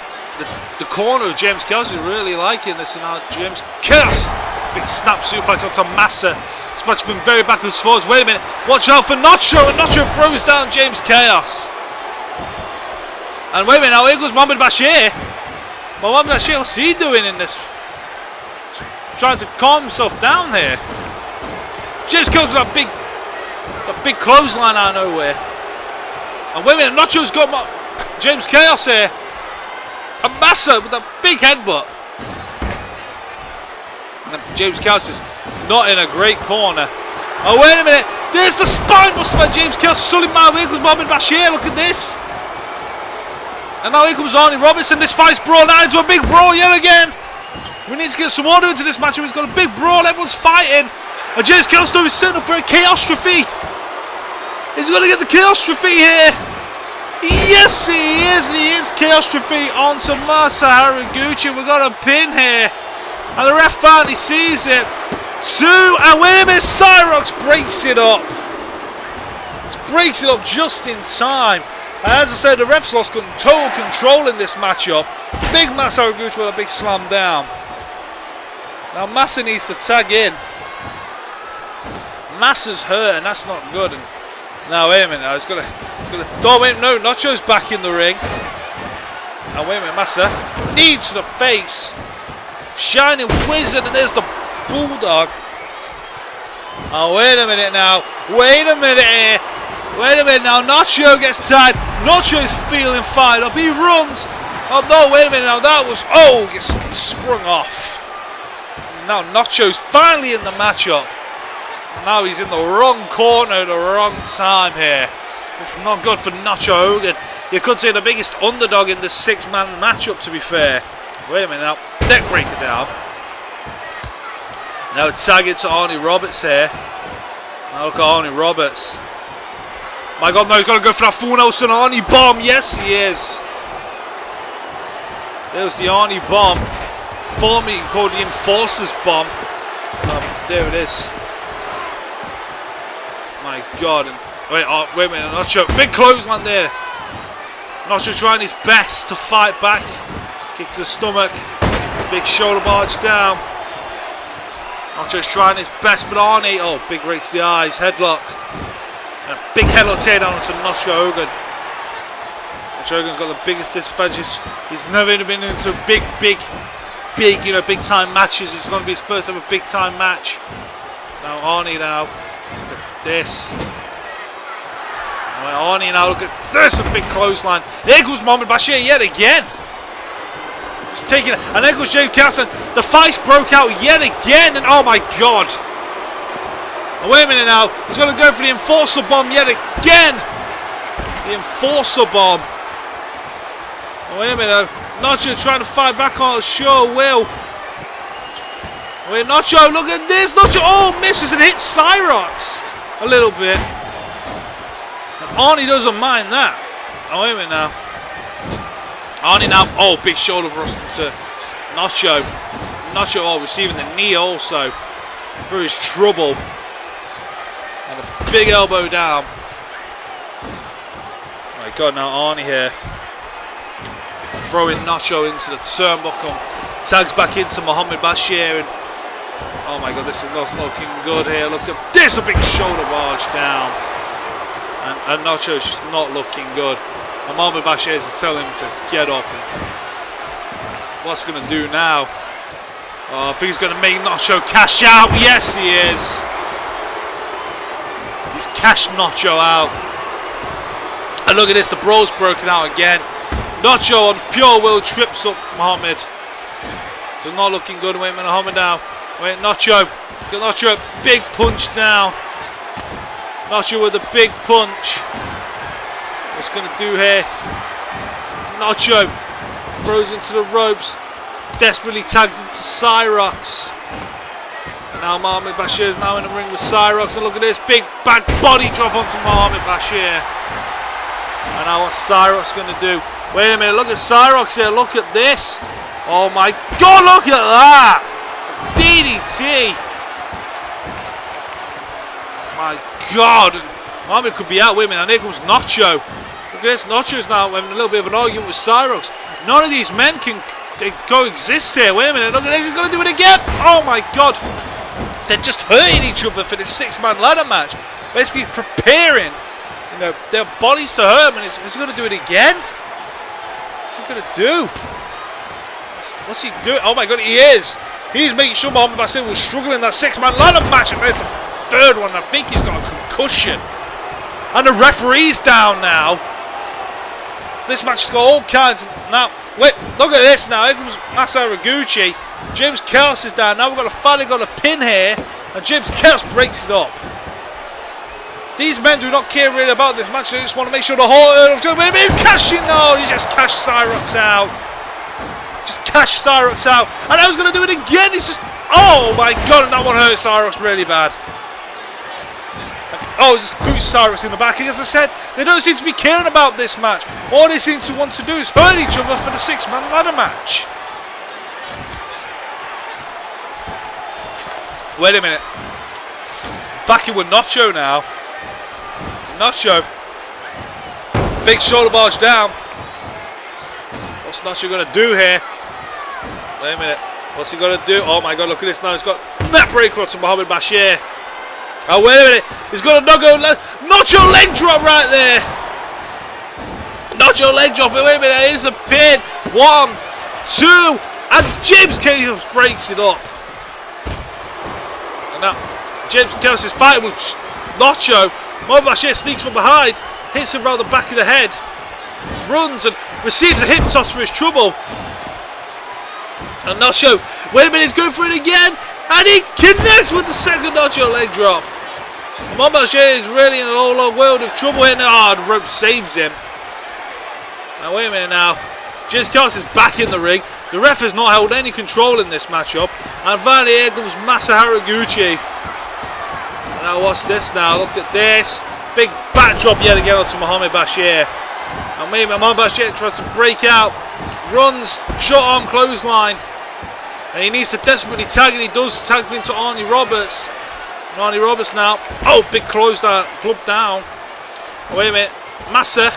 the corner of James Chaos is really liking this. And now James Chaos, big snap suplex onto Masa. This match has been very backwards forwards. Wait a minute, watch out for Nacho, and Nacho throws down James Chaos. And wait a minute, now here goes Mohammed Bashir. Mohammed Bashir, what's he doing in this? Trying to calm himself down here. James Chaos with that big clothesline out of nowhere. And wait a minute, Nacho's got James Chaos here. And Masa with that big headbutt. And James Chaos is not in a great corner. Oh, wait a minute. There's the spine buster by James Chaos. Sully Man. Here comes Mohammed Bashir. Look at this. And now here comes Arnie Robinson. This fight's brawled out into a big brawl yet again. We need to get some order into this matchup. He's got a big brawl. Everyone's fighting. And James Chaos is setting up for a chaos trophy. He's going to get the chaos trophy here. Yes, he is. And he hits chaos trophy onto Masa Haragouchi. We've got a pin here. And the ref finally sees it. And wait a minute, Cyrox breaks it up. Breaks it up just in time. And as I said, the ref's lost total control in this matchup. Big Masa Haragouchi with a big slam down. Now Masa needs to tag in. Masa's hurt, and that's not good. And now wait a minute, he's gonna. Oh wait, no, Nacho's back in the ring. Now wait a minute, Masa knee to the face. Shining Wizard, and there's the Bulldog. Oh, wait a minute now. Wait a minute here. Wait a minute now. Nacho gets tied. Nacho is feeling fired up. He runs. Oh, no, wait a minute now. That was... Oh, gets sprung off. Now Nacho's finally in the matchup. Now he's in the wrong corner at the wrong time here. This is not good for Nacho Hogan. You could say the biggest underdog in this six-man matchup, to be fair. Wait a minute now. Neck breaker down. Now tag it to Arnie Roberts here. Now look at Arnie Roberts. My God, no, he's got to go for that full Nelson Arnie bomb. Yes, he is. There's the Arnie bomb. Formerly called the Enforcer's bomb. There it is. My God. And wait a minute. Nacho. Big clothesline there. Nacho trying his best to fight back. Kick to the stomach. Big shoulder barge down. Nacho's trying his best, but Arnie, oh, big right to the eyes, headlock. And a big headlock takedown onto Nacho Hogan. Nacho Hogan's got the biggest disadvantages. He's never been into big, you know, big time matches. It's going to be his first ever big time match. Now Arnie now, look at this. Now Arnie now, look at this, a big clothesline. There goes Mohammed Bashir yet again. He's taking it, and there goes James Casson. The fight broke out yet again, and oh my God. Oh, wait a minute now, he's going to go for the Enforcer bomb yet again. The Enforcer bomb. Oh, wait a minute, Nacho trying to fight back on it, sure will. Wait, Nacho, look at this, Nacho, oh, misses and hits Cyrox a little bit. And Arnie doesn't mind that. Oh, wait a minute now. Arnie now, oh, big shoulder thrust into Nacho. Nacho, oh, receiving the knee also for his trouble. And a big elbow down. Oh my God, now Arnie here. Throwing Nacho into the turnbuckle. Tags back into Mohammed Bashir. And oh my God, this is not looking good here. Look at this, a big shoulder barge down. And Nacho's just not looking good. And Mohammed Bashir is telling him to get up. And what's going to do now? Oh, I think he's going to make Nacho cash out. Yes, he is. He's cashed Nacho out. And look at this, the brawl's broken out again. Nacho on pure will trips up Mohammed. So not looking good. Wait a minute, Mohammed now. Wait, Nacho. Got Nacho, big punch now. Nacho with a big punch. What's going to do here? Nacho throws into the ropes. Desperately tags into Cyrox. Now Mohammed Bashir is now in the ring with Cyrox. And look at this big back body drop onto Mohammed Bashir. And now what's Cyrox going to do? Wait a minute, look at Cyrox here. Look at this. Oh my God, look at that. DDT. My God. Mohammed could be out. Wait a minute, and here comes Nacho. Look at this. Nacho's now having a little bit of an argument with Cyrox. None of these men can coexist here. Wait a minute, look at this. He's going to do it again. Oh my God. They're just hurting each other for this 6-man ladder match. Basically preparing, you know, their bodies to hurt him, and he's going to do it again. What's he going to do? What's he doing? Oh my God, he is. He's making sure Mohammed Bashir will struggle in that 6-man ladder match. And there's the third one. I think he's got a concussion. And the referee's down now. This match has got all kinds. Now, wait, look at this now. Here comes Masa Haragouchi. James Chaos is down. Now we've finally got a pin here. And James Chaos breaks it up. These men do not care really about this match. They just want to make sure the whole Earl of Germany is cashing. No, he just cashed Cyrox out. Just cashed Cyrox out. And I was going to do it again. He's just... Oh my God. And that one hurt Cyrox really bad. Oh, just boots Cyrox in the back. As I said, they don't seem to be caring about this match. All they seem to want to do is hurt each other for the 6-man ladder match. Wait a minute. Back in with Nacho now. Nacho. Big shoulder barge down. What's Nacho going to do here? Wait a minute. What's he going to do? Oh my God, look at this now. He's got that breaker to Mohammed Bashir. Oh, wait a minute. He's got a Nacho leg drop right there. Nacho leg drop. Wait a minute. Here's a pin. 1, 2. And James Chaos breaks it up. And now James Chaos is fighting with Nacho. Mohammed Bashir sneaks from behind. Hits him around the back of the head. Runs and receives a hip toss for his trouble. And Nacho. Wait a minute. He's going for it again. And he connects with the second Nacho leg drop. Mohammed Bashir is really in a whole world of trouble here now. The rope saves him. Now wait a minute now. James Chaos is back in the ring. The ref has not held any control in this matchup. And finally here comes Masa Haragouchi. Now what's this now? Look at this. Big backdrop yet again onto Mohammed Bashir. And maybe Mohammed Bashir tries to break out. Runs, short arm clothesline. And he needs to desperately tag, and he does, tag into Arnie Roberts. And Arnie Roberts now. Oh, big close down, club down. Oh, wait a minute. Masa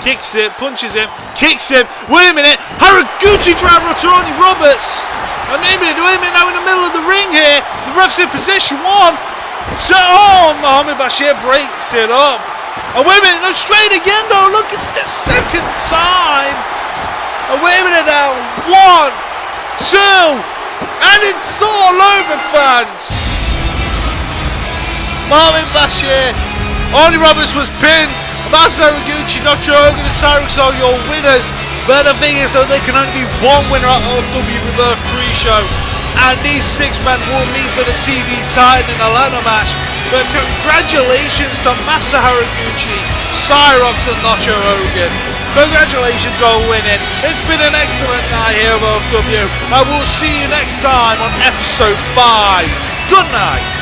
kicks it, punches him, kicks him. Wait a minute. Haragouchi driver to Arnie Roberts. And wait a minute now in the middle of the ring here. The ref's in position. 1, 2. Oh, Mohammed Bashir breaks it up. Oh, wait a minute. No, straight again though. Look at the second time. Oh, wait a minute now. 1, 2, and it's all over, fans. Mohammed Bashir, Arnie Roberts was pinned. Masa Haragouchi, Nacho, Hogan and Cyrox are your winners. But the thing is though, there can only be one winner at OFW Rebirth pre-show, and these 6 men will meet for the TV title in a ladder match. But congratulations to Masa Haragouchi, Cyrox and Nacho Hogan. Congratulations on winning. It's been an excellent night here at OFW. I will see you next time on episode 5. Good night.